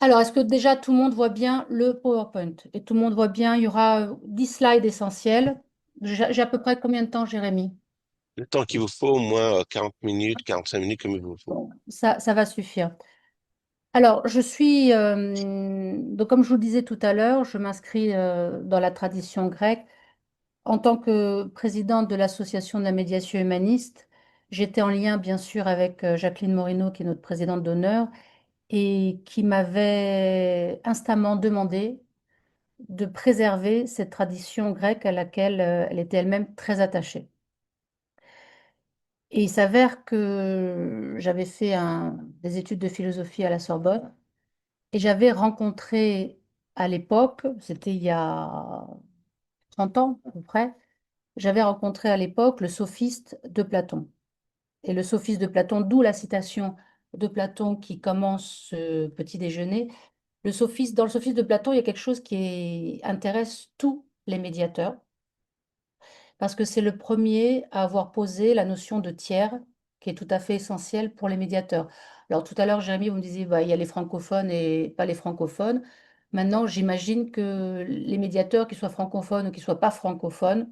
Alors, est-ce que déjà tout le monde voit bien le PowerPoint? Et tout le monde voit bien, il y aura 10 slides essentiels. J'ai à peu près combien de temps, Jérémy? Le temps qu'il vous faut, au moins 40 minutes, 45 minutes comme il vous faut. Bon, ça va suffire. Alors, donc comme je vous le disais tout à l'heure, je m'inscris dans la tradition grecque. En tant que présidente de l'Association de la médiation humaniste, j'étais en lien, bien sûr, avec Jacqueline Morino, qui est notre présidente d'honneur, et qui m'avait instamment demandé de préserver cette tradition grecque à laquelle elle était elle-même très attachée. Et il s'avère que j'avais fait des études de philosophie à la Sorbonne et j'avais rencontré à l'époque, c'était il y a 30 ans à peu près, j'avais rencontré à l'époque le sophiste de Platon. Et le sophiste de Platon, d'où la citation de Platon qui commence ce petit déjeuner. Dans le sophiste de Platon, il y a quelque chose intéresse tous les médiateurs, parce que c'est le premier à avoir posé la notion de tiers, qui est tout à fait essentielle pour les médiateurs. Alors tout à l'heure, Jérémy, vous me disiez, bah, il y a les francophones et pas les francophones. Maintenant, j'imagine que les médiateurs, qu'ils soient francophones ou qu'ils ne soient pas francophones,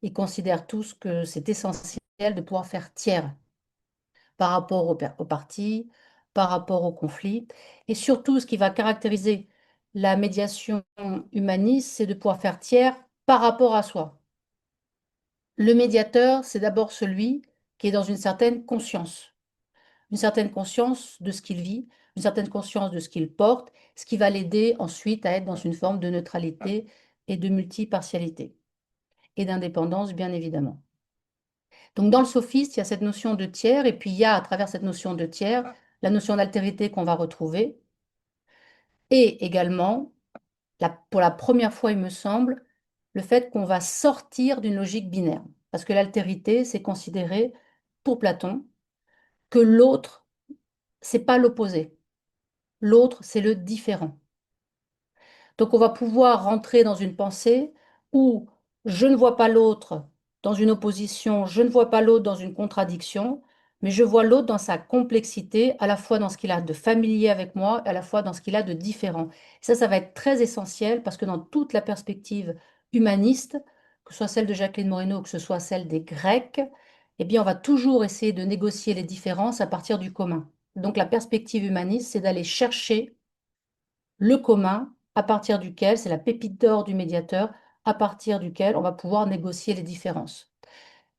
ils considèrent tous que c'est essentiel de pouvoir faire tiers par rapport au parti, par rapport au conflit. Et surtout, ce qui va caractériser la médiation humaniste, c'est de pouvoir faire tiers par rapport à soi. Le médiateur, c'est d'abord celui qui est dans une certaine conscience de ce qu'il vit, une certaine conscience de ce qu'il porte, ce qui va l'aider ensuite à être dans une forme de neutralité et de multipartialité et d'indépendance, bien évidemment. Donc, dans le sophiste, il y a cette notion de tiers, et puis il y a, à travers cette notion de tiers, la notion d'altérité qu'on va retrouver, et également, pour la première fois, il me semble, le fait qu'on va sortir d'une logique binaire. Parce que l'altérité, c'est considérer, pour Platon, que l'autre, c'est pas l'opposé. L'autre, c'est le différent. Donc, on va pouvoir rentrer dans une pensée où je ne vois pas l'autre dans une opposition, je ne vois pas l'autre dans une contradiction, mais je vois l'autre dans sa complexité, à la fois dans ce qu'il a de familier avec moi, à la fois dans ce qu'il a de différent. Ça va être très essentiel parce que dans toute la perspective humaniste, que ce soit celle de Jacqueline Moreno ou que ce soit celle des Grecs, eh bien, on va toujours essayer de négocier les différences à partir du commun. Donc, la perspective humaniste, c'est d'aller chercher le commun à partir duquel, c'est la pépite d'or du médiateur, à partir duquel on va pouvoir négocier les différences.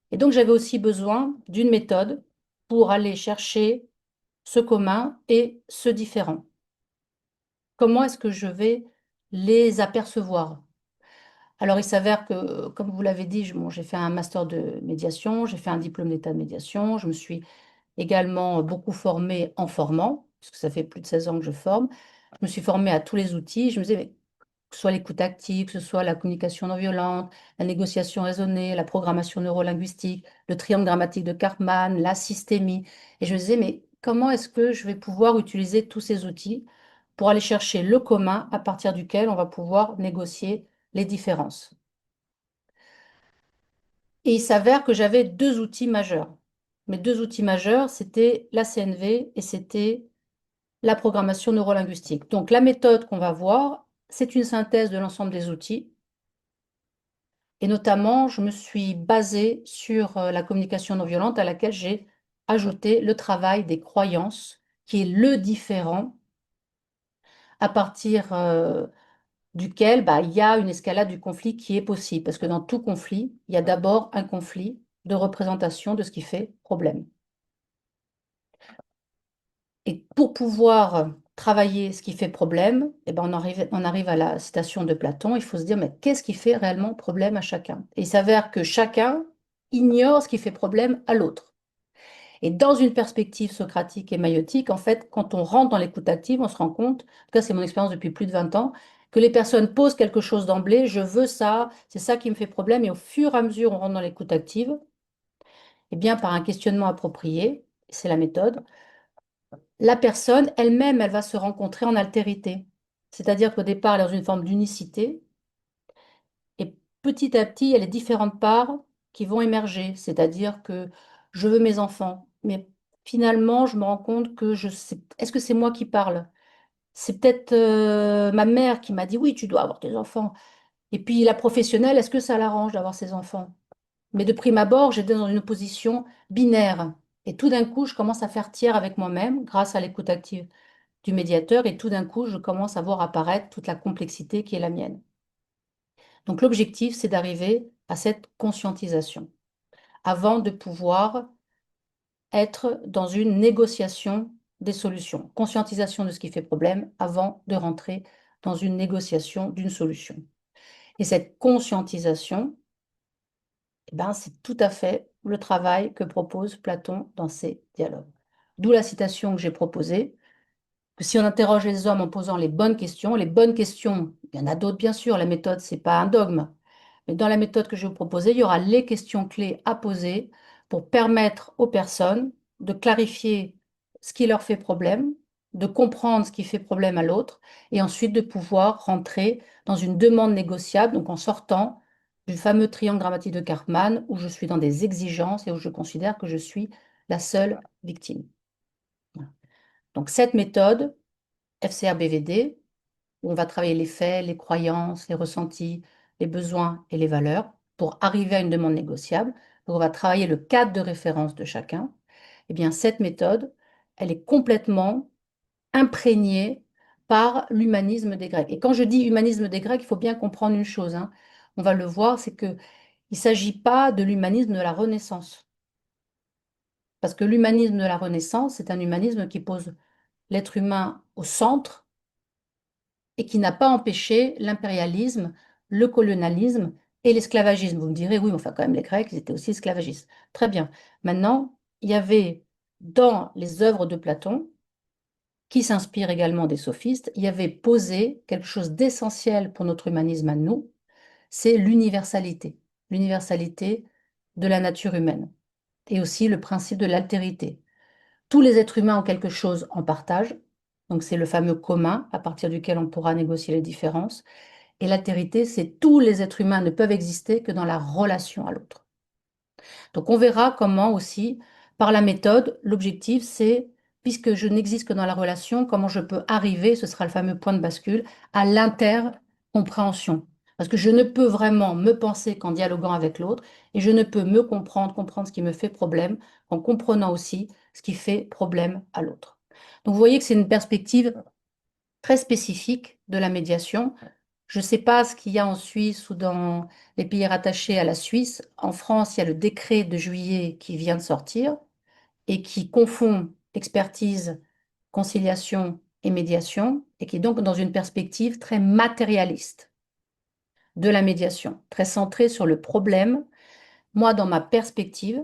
Et donc j'avais aussi besoin d'une méthode pour aller chercher ce commun et ce différent. Comment est-ce que je vais les apercevoir? Alors il s'avère que, comme vous l'avez dit, bon, j'ai fait un master de médiation, j'ai fait un diplôme d'état de médiation, je me suis également beaucoup formée en formant, parce que ça fait plus de 16 ans que je forme. Je me suis formée à tous les outils. Je me disais, mais que ce soit l'écoute active, que ce soit la communication non violente, la négociation raisonnée, la programmation neurolinguistique, le triangle grammatique de Karpman, la systémie. Et je me disais, mais comment est-ce que je vais pouvoir utiliser tous ces outils pour aller chercher le commun à partir duquel on va pouvoir négocier les différences? Et il s'avère que j'avais deux outils majeurs. Mes deux outils majeurs, c'était la CNV et c'était la programmation neurolinguistique. Donc la méthode qu'on va voir, c'est une synthèse de l'ensemble des outils. Et notamment, je me suis basée sur la communication non violente à laquelle j'ai ajouté le travail des croyances, qui est le différent à partir duquel il y a une escalade du conflit qui est possible. Parce que dans tout conflit, il y a d'abord un conflit de représentation de ce qui fait problème. Et pour pouvoir travailler ce qui fait problème, eh ben on arrive à la citation de Platon, il faut se dire, mais qu'est-ce qui fait réellement problème à chacun? Et il s'avère que chacun ignore ce qui fait problème à l'autre. Et dans une perspective socratique et maïotique, en fait, quand on rentre dans l'écoute active, on se rend compte, en tout cas c'est mon expérience depuis plus de 20 ans, que les personnes posent quelque chose d'emblée, je veux ça, c'est ça qui me fait problème, et au fur et à mesure on rentre dans l'écoute active, eh bien par un questionnement approprié, c'est la méthode, la personne elle-même, elle va se rencontrer en altérité. C'est-à-dire qu'au départ, elle est dans une forme d'unicité, et petit à petit, il y a les différentes parts qui vont émerger. C'est-à-dire que je veux mes enfants, mais finalement, je me rends compte que est-ce que c'est moi qui parle? C'est peut-être ma mère qui m'a dit, oui, tu dois avoir tes enfants. Et puis la professionnelle, est-ce que ça l'arrange d'avoir ses enfants? Mais de prime abord, j'étais dans une position binaire. Et tout d'un coup, je commence à faire tiers avec moi-même grâce à l'écoute active du médiateur. Et tout d'un coup, je commence à voir apparaître toute la complexité qui est la mienne. Donc l'objectif, c'est d'arriver à cette conscientisation avant de pouvoir être dans une négociation des solutions. Conscientisation de ce qui fait problème avant de rentrer dans une négociation d'une solution. Et cette conscientisation, eh ben, c'est tout à fait le travail que propose Platon dans ses dialogues. D'où la citation que j'ai proposée, que si on interroge les hommes en posant les bonnes questions, il y en a d'autres bien sûr, la méthode, c'est pas un dogme, mais dans la méthode que je vais vous proposer, il y aura les questions clés à poser pour permettre aux personnes de clarifier ce qui leur fait problème, de comprendre ce qui fait problème à l'autre, et ensuite de pouvoir rentrer dans une demande négociable, donc en sortant du fameux triangle dramatique de Karpman, où je suis dans des exigences et où je considère que je suis la seule victime. Voilà. Donc cette méthode, FCR-BVD, où on va travailler les faits, les croyances, les ressentis, les besoins et les valeurs pour arriver à une demande négociable. Donc on va travailler le cadre de référence de chacun. Eh bien, cette méthode, elle est complètement imprégnée par l'humanisme des Grecs. Et quand je dis humanisme des Grecs, il faut bien comprendre une chose, hein. On va le voir, c'est qu'il ne s'agit pas de l'humanisme de la Renaissance. Parce que l'humanisme de la Renaissance, c'est un humanisme qui pose l'être humain au centre et qui n'a pas empêché l'impérialisme, le colonialisme et l'esclavagisme. Vous me direz, oui, mais enfin, quand même, les Grecs, ils étaient aussi esclavagistes. Très bien. Maintenant, il y avait dans les œuvres de Platon, qui s'inspirent également des sophistes, il y avait posé quelque chose d'essentiel pour notre humanisme à nous, c'est l'universalité de la nature humaine, et aussi le principe de l'altérité. Tous les êtres humains ont quelque chose en partage, donc c'est le fameux commun à partir duquel on pourra négocier les différences. Et l'altérité, c'est tous les êtres humains ne peuvent exister que dans la relation à l'autre. Donc on verra comment aussi, par la méthode, l'objectif c'est, puisque je n'existe que dans la relation, comment je peux arriver, ce sera le fameux point de bascule, à l'intercompréhension. Parce que je ne peux vraiment me penser qu'en dialoguant avec l'autre, et je ne peux me comprendre, comprendre ce qui me fait problème, en comprenant aussi ce qui fait problème à l'autre. Donc vous voyez que c'est une perspective très spécifique de la médiation. Je ne sais pas ce qu'il y a en Suisse ou dans les pays rattachés à la Suisse. En France, il y a le décret de juillet qui vient de sortir et qui confond expertise, conciliation et médiation, et qui est donc dans une perspective très matérialiste de la médiation, très centrée sur le problème. Moi, dans ma perspective,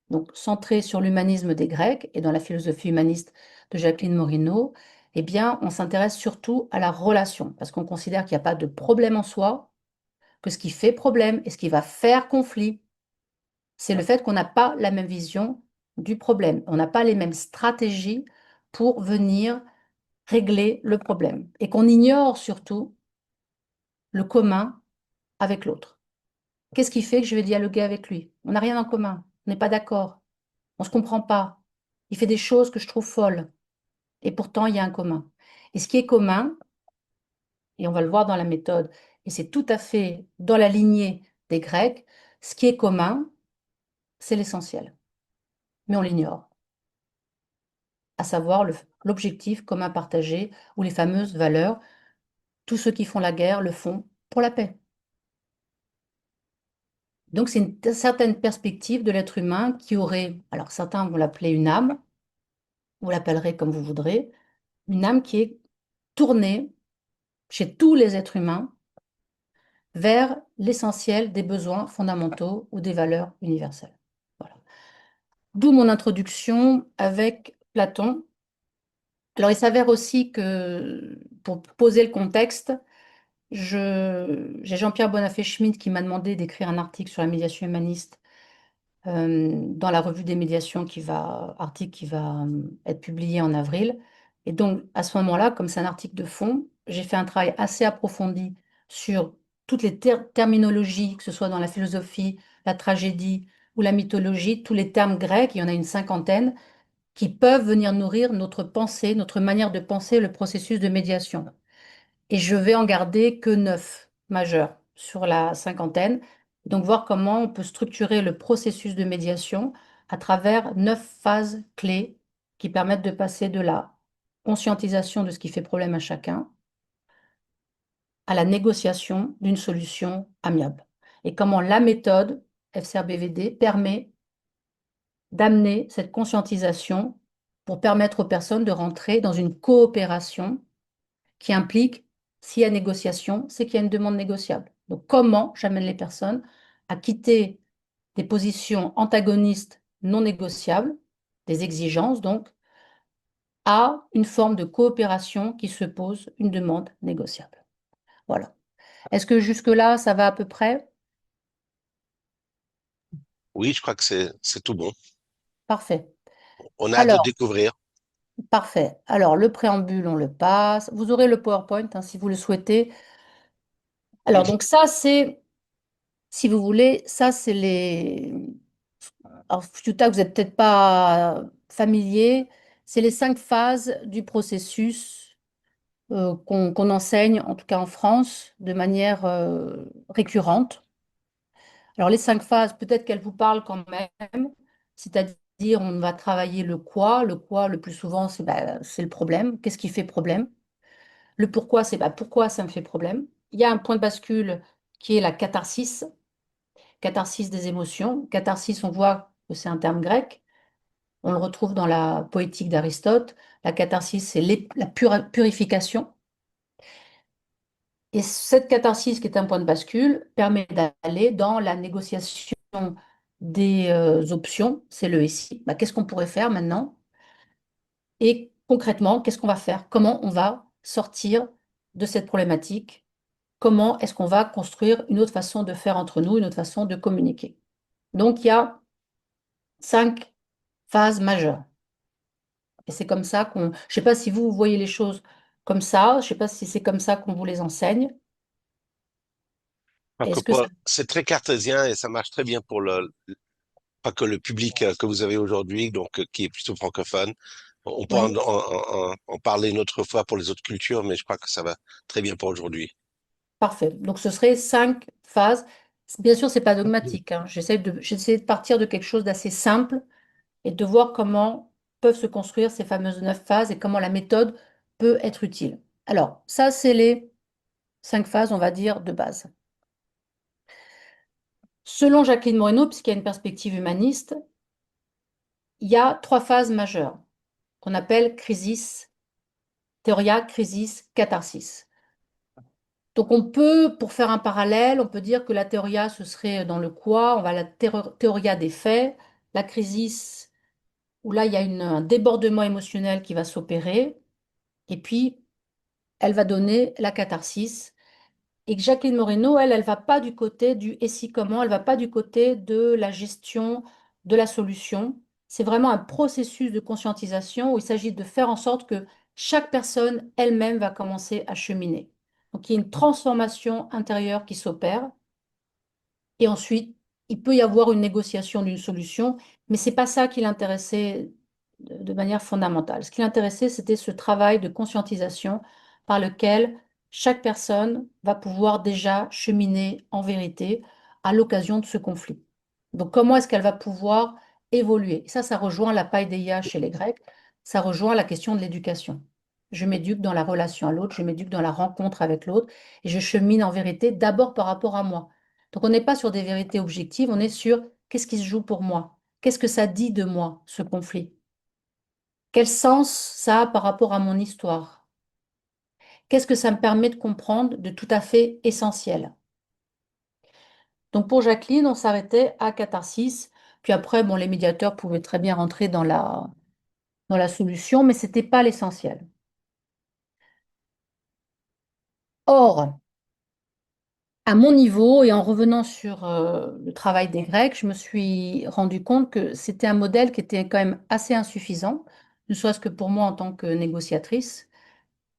donc centrée sur l'humanisme des Grecs et dans la philosophie humaniste de Jacqueline Morino, eh bien, on s'intéresse surtout à la relation, parce qu'on considère qu'il n'y a pas de problème en soi, que ce qui fait problème et ce qui va faire conflit, c'est le fait qu'on n'a pas la même vision du problème. On n'a pas les mêmes stratégies pour venir régler le problème et qu'on ignore surtout le commun avec l'autre. Qu'est-ce qui fait que je vais dialoguer avec lui? On n'a rien en commun, on n'est pas d'accord, on ne se comprend pas. Il fait des choses que je trouve folles et pourtant il y a un commun. Et ce qui est commun, et on va le voir dans la méthode, et c'est tout à fait dans la lignée des Grecs, ce qui est commun, c'est l'essentiel, mais on l'ignore, à savoir l'objectif commun partagé ou les fameuses valeurs. Tous ceux qui font la guerre le font pour la paix. Donc c'est une certaine perspective de l'être humain qui aurait, alors certains vont l'appeler une âme, vous l'appellerez comme vous voudrez, une âme qui est tournée chez tous les êtres humains vers l'essentiel des besoins fondamentaux ou des valeurs universelles. Voilà. D'où mon introduction avec Platon. Alors, il s'avère aussi que, pour poser le contexte, j'ai Jean-Pierre Bonafé-Schmidt qui m'a demandé d'écrire un article sur la médiation humaniste dans la revue des médiations article qui va être publié en avril. Et donc, à ce moment-là, comme c'est un article de fond, j'ai fait un travail assez approfondi sur toutes les terminologies, que ce soit dans la philosophie, la tragédie ou la mythologie, tous les termes grecs, il y en a une cinquantaine, qui peuvent venir nourrir notre pensée, notre manière de penser le processus de médiation. Et je vais en garder que 9 majeurs sur la cinquantaine. Donc, voir comment on peut structurer le processus de médiation à travers 9 phases clés qui permettent de passer de la conscientisation de ce qui fait problème à chacun à la négociation d'une solution amiable. Et comment la méthode FCRBVD permet d'amener cette conscientisation pour permettre aux personnes de rentrer dans une coopération qui implique, s'il y a négociation, c'est qu'il y a une demande négociable. Donc, comment j'amène les personnes à quitter des positions antagonistes non négociables, des exigences donc, à une forme de coopération qui se pose une demande négociable. Voilà. Est-ce que jusque-là, ça va à peu près? Oui, je crois que c'est tout bon. Parfait. On a hâte de Alors, découvrir. parfait. Alors, le préambule, on le passe. Vous aurez le PowerPoint, hein, si vous le souhaitez. Alors, Oui, donc ça, c'est, si vous voulez, ça, c'est les... Alors, Fututa, vous n'êtes peut-être pas familier. C'est les 5 phases du processus qu'on enseigne, en tout cas en France, de manière récurrente. Alors, les 5 phases, peut-être qu'elles vous parlent quand même. C'est-à-dire, on va travailler le quoi. Le quoi, le plus souvent, c'est le problème. Qu'est-ce qui fait problème? Le pourquoi, c'est pourquoi ça me fait problème. Il y a un point de bascule qui est la catharsis, catharsis des émotions. Catharsis, on voit que c'est un terme grec. On le retrouve dans la poétique d'Aristote. La catharsis, c'est la purification. Et cette catharsis, qui est un point de bascule, permet d'aller dans la négociation des options. C'est le et si. Qu'est-ce qu'on pourrait faire maintenant? Et concrètement, qu'est-ce qu'on va faire? Comment on va sortir de cette problématique? Comment est-ce qu'on va construire une autre façon de faire entre nous, une autre façon de communiquer? Donc, il y a 5 phases majeures. Et c'est comme ça qu'on... Je ne sais pas si vous voyez les choses comme ça, je ne sais pas si c'est comme ça qu'on vous les enseigne. parce que Est-ce que ça... c'est très cartésien et ça marche très bien pour pas que le public que vous avez aujourd'hui, donc qui est plutôt francophone. On pourra Oui, en parler une autre fois pour les autres cultures, mais je crois que ça va très bien pour aujourd'hui. parfait. Donc, ce serait 5 phases. Bien sûr, ce n'est pas dogmatique, hein. J'essaie de partir de quelque chose d'assez simple et de voir comment peuvent se construire ces fameuses 9 phases et comment la méthode peut être utile. Alors, ça, c'est les 5 phases, on va dire, de base. Selon Jacqueline Moreno, puisqu'il y a une perspective humaniste, il y a 3 phases majeures qu'on appelle crisis, théoria, crisis, catharsis. Donc on peut, pour faire un parallèle, on peut dire que la théoria, ce serait dans le quoi, on va à la théoria des faits, la crisis, où là, il y a un débordement émotionnel qui va s'opérer, et puis elle va donner la catharsis. Et que Jacqueline Moreno, elle va pas du côté du et si comment, elle va pas du côté de la gestion de la solution. C'est vraiment un processus de conscientisation où il s'agit de faire en sorte que chaque personne elle-même va commencer à cheminer. Donc il y a une transformation intérieure qui s'opère et ensuite il peut y avoir une négociation d'une solution, mais c'est pas ça qui l'intéressait de manière fondamentale. Ce qui l'intéressait, c'était ce travail de conscientisation par lequel chaque personne va pouvoir déjà cheminer en vérité à l'occasion de ce conflit. Donc, comment est-ce qu'elle va pouvoir évoluer? Ça rejoint la paideia chez les Grecs, ça rejoint la question de l'éducation. Je m'éduque dans la relation à l'autre, je m'éduque dans la rencontre avec l'autre, et je chemine en vérité d'abord par rapport à moi. Donc, on n'est pas sur des vérités objectives, on est sur qu'est-ce qui se joue pour moi? Qu'est-ce que ça dit de moi, ce conflit? Quel sens ça a par rapport à mon histoire? Qu'est-ce que ça me permet de comprendre de tout à fait essentiel? Donc pour Jacqueline, on s'arrêtait à catharsis. Puis après, bon, les médiateurs pouvaient très bien rentrer dans la solution, mais ce n'était pas l'essentiel. Or, à mon niveau, et en revenant sur le travail des Grecs, je me suis rendu compte que c'était un modèle qui était quand même assez insuffisant, ne serait-ce que pour moi en tant que négociatrice.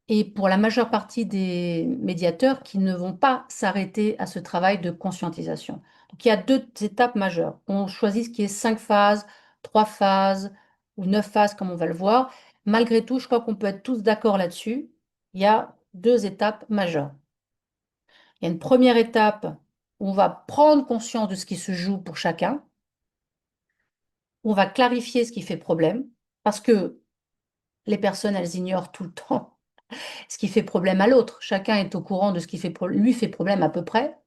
Et pour la majeure partie des médiateurs qui ne vont pas s'arrêter à ce travail de conscientisation. Donc il y a 2 étapes majeures. On choisit ce qui est 5 phases, 3 phases, ou 9 phases comme on va le voir, malgré tout, je crois qu'on peut être tous d'accord là-dessus. Il y a 2 étapes majeures. Il y a une première étape où on va prendre conscience de ce qui se joue pour chacun, où on va clarifier ce qui fait problème, parce que les personnes, elles ignorent tout le temps ce qui fait problème à l'autre. Chacun est au courant de ce qui lui fait problème à peu près.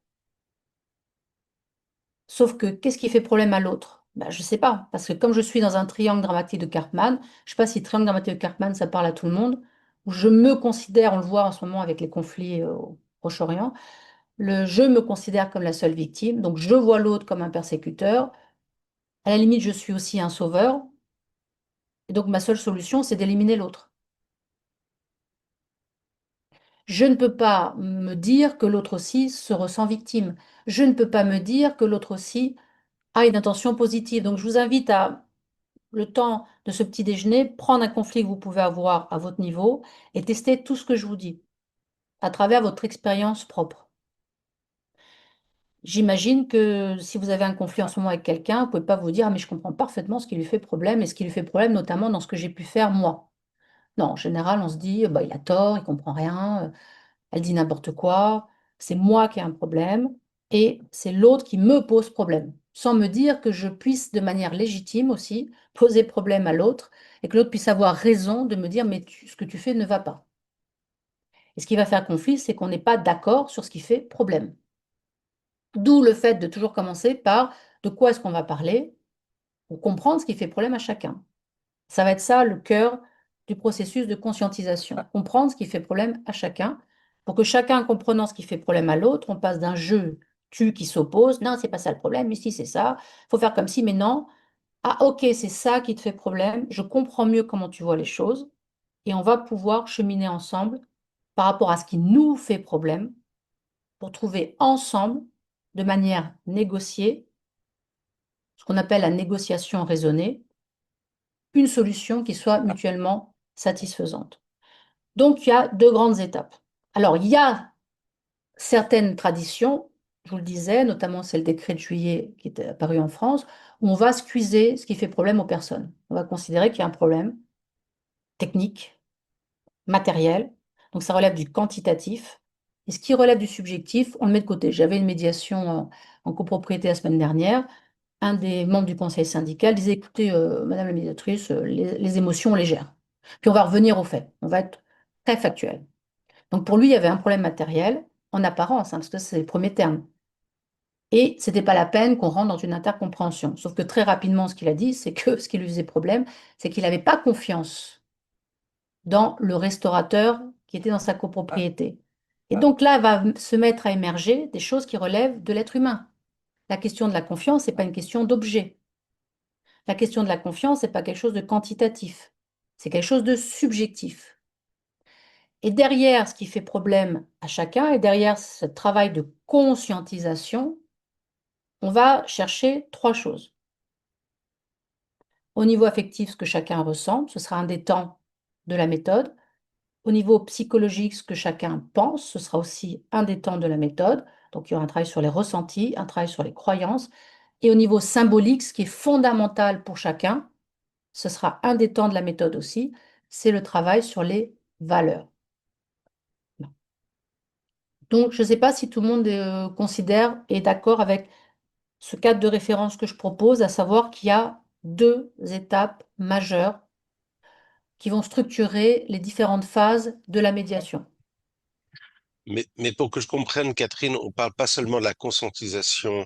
Sauf que qu'est-ce qui fait problème à l'autre? Ben, je ne sais pas, parce que comme je suis dans un triangle dramatique de Karpman, je ne sais pas si triangle dramatique de Karpman, ça parle à tout le monde, où je me considère, on le voit en ce moment avec les conflits au Proche-Orient, je me considère comme la seule victime, donc je vois l'autre comme un persécuteur. À la limite, je suis aussi un sauveur, et donc ma seule solution, c'est d'éliminer l'autre. Je ne peux pas me dire que l'autre aussi se ressent victime. Je ne peux pas me dire que l'autre aussi a une intention positive. Donc je vous invite à, le temps de ce petit déjeuner, prendre un conflit que vous pouvez avoir à votre niveau et tester tout ce que je vous dis à travers votre expérience propre. J'imagine que si vous avez un conflit en ce moment avec quelqu'un, vous ne pouvez pas vous dire, ah, mais je comprends parfaitement ce qui lui fait problème et ce qui lui fait problème, notamment dans ce que j'ai pu faire moi. Non, en général, on se dit, bah, il a tort, il comprend rien, elle dit n'importe quoi, c'est moi qui ai un problème et c'est l'autre qui me pose problème, sans me dire que je puisse de manière légitime aussi poser problème à l'autre et que l'autre puisse avoir raison de me dire, mais ce que tu fais ne va pas. Et ce qui va faire conflit, c'est qu'on n'est pas d'accord sur ce qui fait problème. D'où le fait de toujours commencer par de quoi est-ce qu'on va parler pour comprendre ce qui fait problème à chacun. Ça va être ça le cœur du processus de conscientisation. Comprendre ce qui fait problème à chacun, pour que chacun, comprenant ce qui fait problème à l'autre, on passe d'un jeu tu qui s'oppose, non, c'est pas ça le problème, ici c'est ça, il faut faire comme si, mais non. Ah ok, c'est ça qui te fait problème, je comprends mieux comment tu vois les choses, et on va pouvoir cheminer ensemble par rapport à ce qui nous fait problème, pour trouver ensemble, de manière négociée, ce qu'on appelle la négociation raisonnée, une solution qui soit mutuellement satisfaisante. Donc, il y a 2 grandes étapes. Alors, il y a certaines traditions, je vous le disais, notamment c'est le décret de juillet qui est apparu en France, où on va squeezer ce qui fait problème aux personnes. On va considérer qu'il y a un problème technique, matériel, donc ça relève du quantitatif. Et ce qui relève du subjectif, on le met de côté. J'avais une médiation en copropriété la semaine dernière. Un des membres du conseil syndical disait, écoutez, Madame la médiatrice, les émotions, on les gère. Puis on va revenir aux faits. On va être très factuel. Donc pour lui, il y avait un problème matériel, en apparence, hein, parce que c'est le premier terme. Et ce n'était pas la peine qu'on rentre dans une intercompréhension. Sauf que très rapidement, ce qu'il a dit, c'est que ce qui lui faisait problème, c'est qu'il n'avait pas confiance dans le restaurateur qui était dans sa copropriété. Et donc là, va se mettre à émerger des choses qui relèvent de l'être humain. La question de la confiance, ce n'est pas une question d'objet. La question de la confiance, ce n'est pas quelque chose de quantitatif. C'est quelque chose de subjectif. Et derrière ce qui fait problème à chacun, et derrière ce travail de conscientisation, on va chercher 3 choses. Au niveau affectif, ce que chacun ressent, ce sera un des temps de la méthode. Au niveau psychologique, ce que chacun pense, ce sera aussi un des temps de la méthode. Donc il y aura un travail sur les ressentis, un travail sur les croyances. Et au niveau symbolique, ce qui est fondamental pour chacun, ce sera un des temps de la méthode aussi, c'est le travail sur les valeurs. Donc, je ne sais pas si tout le monde considère et est d'accord avec ce cadre de référence que je propose, à savoir qu'il y a 2 étapes majeures qui vont structurer les différentes phases de la médiation. Mais pour que je comprenne, Catherine, on parle pas seulement de la conscientisation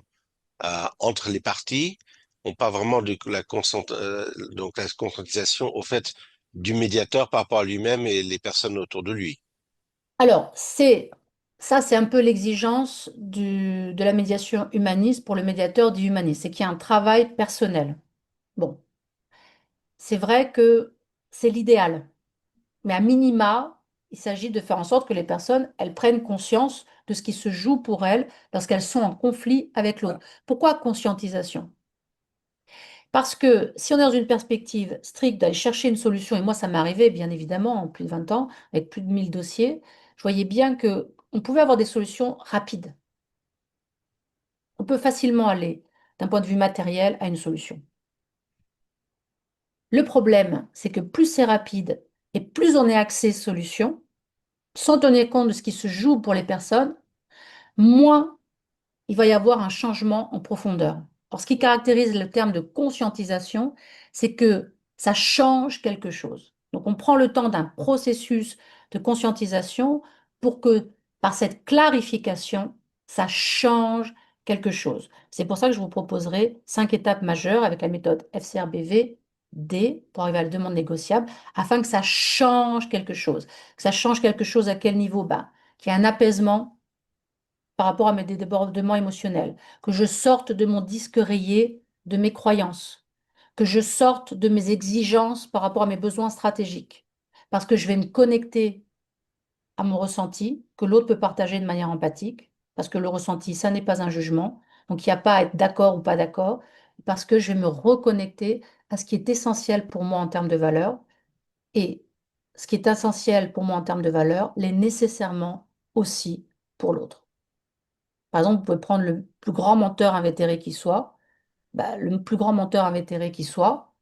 entre les parties, on parle vraiment de donc la conscientisation au fait du médiateur par rapport à lui-même et les personnes autour de lui. Alors, ça, c'est un peu l'exigence de la médiation humaniste pour le médiateur dit humaniste, c'est qu'il y a un travail personnel. Bon, c'est vrai que c'est l'idéal. Mais à minima, il s'agit de faire en sorte que les personnes, elles prennent conscience de ce qui se joue pour elles lorsqu'elles sont en conflit avec l'autre. Pourquoi conscientisation? Parce que si on est dans une perspective stricte d'aller chercher une solution, et moi ça m'est arrivé bien évidemment en plus de 20 ans, avec plus de 1000 dossiers, je voyais bien que on pouvait avoir des solutions rapides. On peut facilement aller d'un point de vue matériel à une solution. Le problème, c'est que plus c'est rapide et plus on est axé solution, sans tenir compte de ce qui se joue pour les personnes, moins il va y avoir un changement en profondeur. Alors, ce qui caractérise le terme de conscientisation, c'est que ça change quelque chose. Donc, on prend le temps d'un processus de conscientisation pour que, par cette clarification, ça change quelque chose. C'est pour ça que je vous proposerai 5 étapes majeures avec la méthode FCRBV-D pour arriver à la demande négociable, afin que ça change quelque chose. Que ça change quelque chose à quel niveau? Ben, qu'il y ait un apaisement par rapport à mes débordements émotionnels, que je sorte de mon disque rayé de mes croyances, que je sorte de mes exigences par rapport à mes besoins stratégiques, parce que je vais me connecter à mon ressenti, que l'autre peut partager de manière empathique, parce que le ressenti, ça n'est pas un jugement, donc il n'y a pas à être d'accord ou pas d'accord, parce que je vais me reconnecter à ce qui est essentiel pour moi en termes de valeur, et ce qui est essentiel pour moi en termes de valeur l'est nécessairement aussi pour l'autre. Par exemple, vous pouvez prendre le plus grand menteur invétéré qui soit. Bah, le plus grand menteur invétéré qui soit,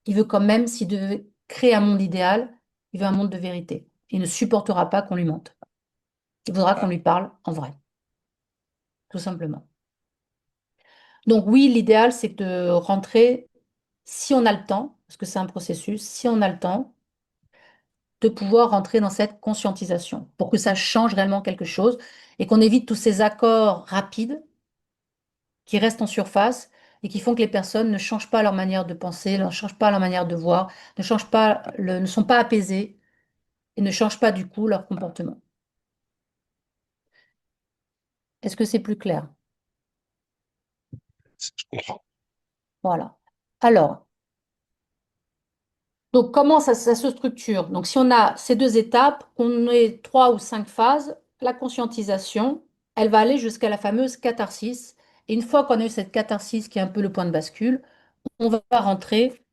il veut quand même, s'il devait créer un monde idéal, il veut un monde de vérité. Il ne supportera pas qu'on lui mente. Il voudra qu'on lui parle en vrai, tout simplement. Donc oui, l'idéal, c'est de rentrer, si on a le temps, parce que c'est un processus, si on a le temps, de pouvoir rentrer dans cette conscientisation pour que ça change réellement quelque chose et qu'on évite tous ces accords rapides qui restent en surface et qui font que les personnes ne changent pas leur manière de penser, ne changent pas leur manière de voir, ne sont pas apaisées et ne changent pas du coup leur comportement. Est-ce que c'est plus clair? Je comprends. Voilà. Alors, donc comment ça se structure? Donc si on a ces 2 étapes, qu'on ait 3 ou 5 phases, la conscientisation, elle va aller jusqu'à la fameuse catharsis. Et une fois qu'on a eu cette catharsis qui est un peu le point de bascule, on va rentrer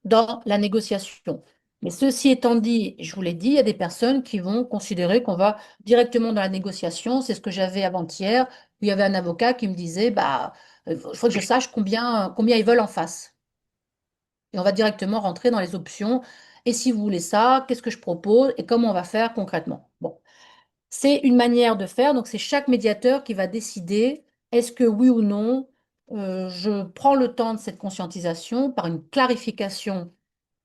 dans la négociation. Mais ceci étant dit, je vous l'ai dit, il y a des personnes qui vont considérer qu'on va directement dans la négociation. C'est ce que j'avais avant-hier, où il y avait un avocat qui me disait, bah, il faut que je sache combien ils veulent en face. Et on va directement rentrer dans les options. Et si vous voulez ça, qu'est-ce que je propose et comment on va faire concrètement? Bon, c'est une manière de faire. Donc, c'est chaque médiateur qui va décider est-ce que oui ou non, je prends le temps de cette conscientisation par une clarification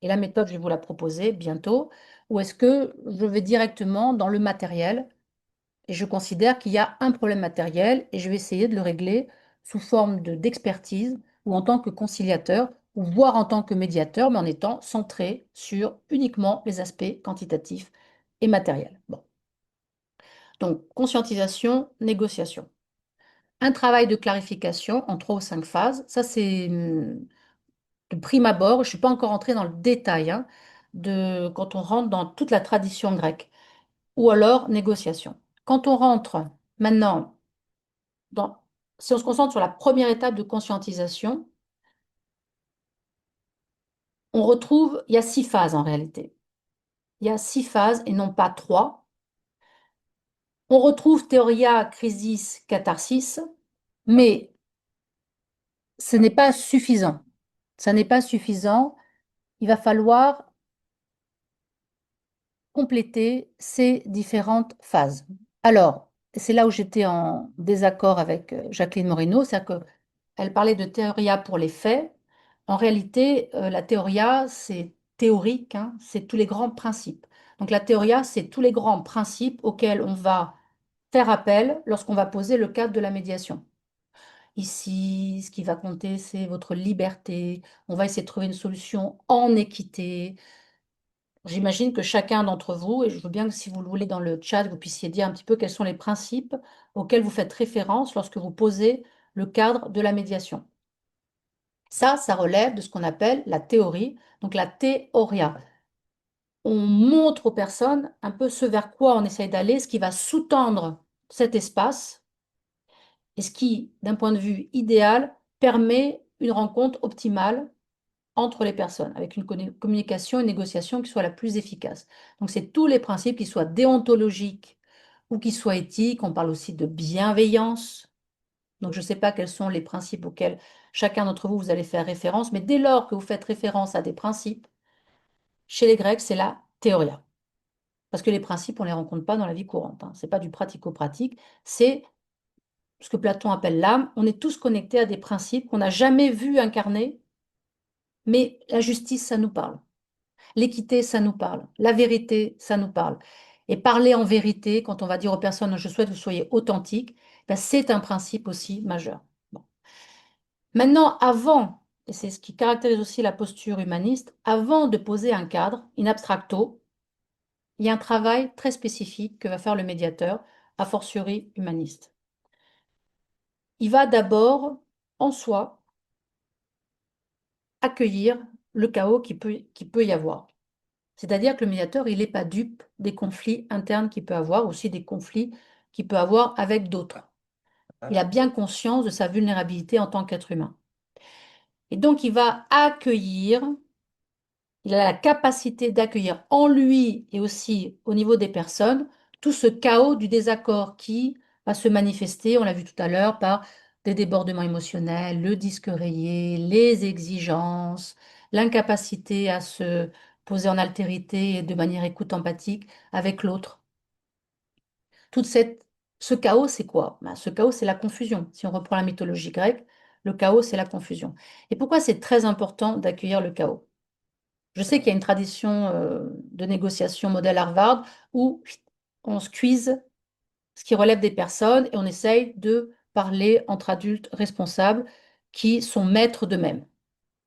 et la méthode, je vais vous la proposer bientôt, ou est-ce que je vais directement dans le matériel et je considère qu'il y a un problème matériel et je vais essayer de le régler sous forme d'expertise ou en tant que conciliateur ou voire en tant que médiateur, mais en étant centré sur uniquement les aspects quantitatifs et matériels. Bon. Donc, conscientisation, négociation. Un travail de clarification en 3 ou 5 phases. Ça, c'est de prime abord, je ne suis pas encore entrée dans le détail, hein, de quand on rentre dans toute la tradition grecque, ou alors négociation. Quand on rentre maintenant dans, si on se concentre sur la première étape de conscientisation, on retrouve, il y a 6 phases en réalité. Il y a 6 phases et non pas 3. On retrouve théoria, crisis, catharsis, mais ce n'est pas suffisant. Ça n'est pas suffisant. Il va falloir compléter ces différentes phases. Alors, c'est là où j'étais en désaccord avec Jacqueline Moreno, c'est-à-dire qu'elle parlait de théoria pour les faits. En réalité, la théoria, c'est théorique, hein, c'est tous les grands principes. Donc la théoria, c'est tous les grands principes auxquels on va faire appel lorsqu'on va poser le cadre de la médiation. Ici, ce qui va compter, c'est votre liberté. On va essayer de trouver une solution en équité. J'imagine que chacun d'entre vous, et je veux bien que si vous le voulez dans le chat, vous puissiez dire un petit peu quels sont les principes auxquels vous faites référence lorsque vous posez le cadre de la médiation. Ça relève de ce qu'on appelle la théorie, donc la théoria. On montre aux personnes un peu ce vers quoi on essaye d'aller, ce qui va sous-tendre cet espace, et ce qui, d'un point de vue idéal, permet une rencontre optimale entre les personnes, avec une communication et une négociation qui soit la plus efficace. Donc, c'est tous les principes qui soient déontologiques ou qui soient éthiques. On parle aussi de bienveillance. Donc, je ne sais pas quels sont les principes auxquels chacun d'entre vous, vous allez faire référence, mais dès lors que vous faites référence à des principes, chez les Grecs, c'est la théoria. Parce que les principes, on ne les rencontre pas dans la vie courante, hein. Ce n'est pas du pratico-pratique, c'est ce que Platon appelle l'âme. On est tous connectés à des principes qu'on n'a jamais vus incarner, mais la justice, ça nous parle. L'équité, ça nous parle. La vérité, ça nous parle. Et parler en vérité, quand on va dire aux personnes, je souhaite que vous soyez authentiques, ben, c'est un principe aussi majeur. Bon. Maintenant, avant, et c'est ce qui caractérise aussi la posture humaniste, avant de poser un cadre, in abstracto, il y a un travail très spécifique que va faire le médiateur, a fortiori humaniste. Il va d'abord, en soi, accueillir le chaos qui peut y avoir. C'est-à-dire que le médiateur, il n'est pas dupe des conflits internes qu'il peut avoir, aussi des conflits qu'il peut avoir avec d'autres. Il a bien conscience de sa vulnérabilité en tant qu'être humain. Et donc, il va accueillir, il a la capacité d'accueillir en lui et aussi au niveau des personnes tout ce chaos du désaccord qui va se manifester, on l'a vu tout à l'heure, par des débordements émotionnels, le disque rayé, les exigences, l'incapacité à se poser en altérité et de manière écoute empathique avec l'autre. Ce chaos, c'est quoi? Ben, ce chaos, c'est la confusion. Si on reprend la mythologie grecque, le chaos, c'est la confusion. Et pourquoi c'est très important d'accueillir le chaos? Je sais qu'il y a une tradition de négociation modèle Harvard où on squeeze ce qui relève des personnes et on essaye de parler entre adultes responsables qui sont maîtres d'eux-mêmes.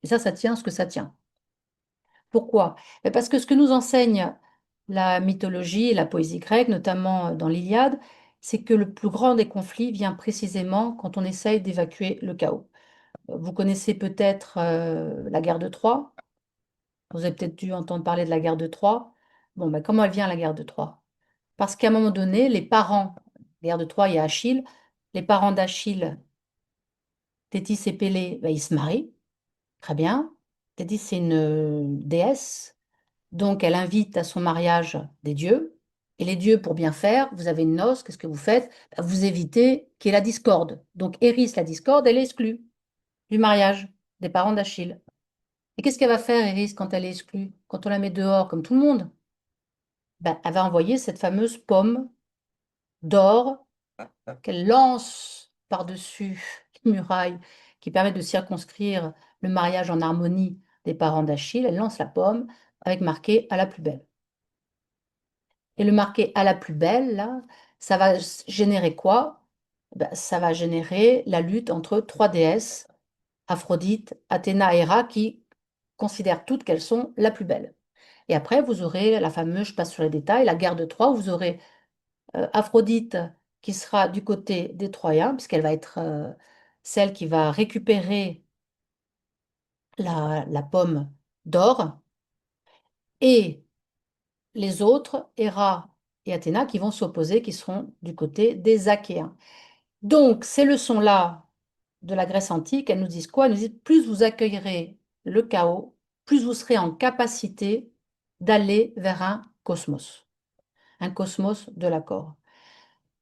Et ça tient ce que ça tient. Pourquoi? Ben parce que ce que nous enseigne la mythologie et la poésie grecque, notamment dans l'Iliade, c'est que le plus grand des conflits vient précisément quand on essaye d'évacuer le chaos. Vous connaissez peut-être la guerre de Troie. Vous avez peut-être dû entendre parler de la guerre de Troie. Bon, ben, comment elle vient, la guerre de Troie? Parce qu'à un moment donné, les parents, guerre de Troie, il y a Achille, les parents d'Achille, Thétis et Pélée, ben, ils se marient, très bien. Thétis, c'est une déesse, donc elle invite à son mariage des dieux. Et les dieux, pour bien faire, vous avez une noce, qu'est-ce que vous faites? Ben, vous évitez qu'il y ait la discorde. Donc Eris, la discorde, elle est exclue du mariage des parents d'Achille. Et qu'est-ce qu'elle va faire, Eris, quand elle est exclue? Quand on la met dehors, comme tout le monde? Ben, elle va envoyer cette fameuse pomme d'or qu'elle lance par-dessus les murailles qui permet de circonscrire le mariage en harmonie des parents d'Achille. Elle lance la pomme avec marqué à la plus belle. Et le marqué à la plus belle, là, ça va générer quoi? Ben, ça va générer la lutte entre trois déesses, Aphrodite, Athéna et Héra, qui considèrent toutes qu'elles sont la plus belle. Et après, vous aurez la fameuse, je passe sur les détails, la guerre de Troie, où vous aurez Aphrodite qui sera du côté des Troyens, puisqu'elle va être celle qui va récupérer la pomme d'or, et les autres, Héra et Athéna, qui vont s'opposer, qui seront du côté des Achéens. Donc, ces leçons-là de la Grèce antique, elles nous disent quoi? Elles nous disent, plus vous accueillerez le chaos, plus vous serez en capacité d'aller vers un cosmos de l'accord.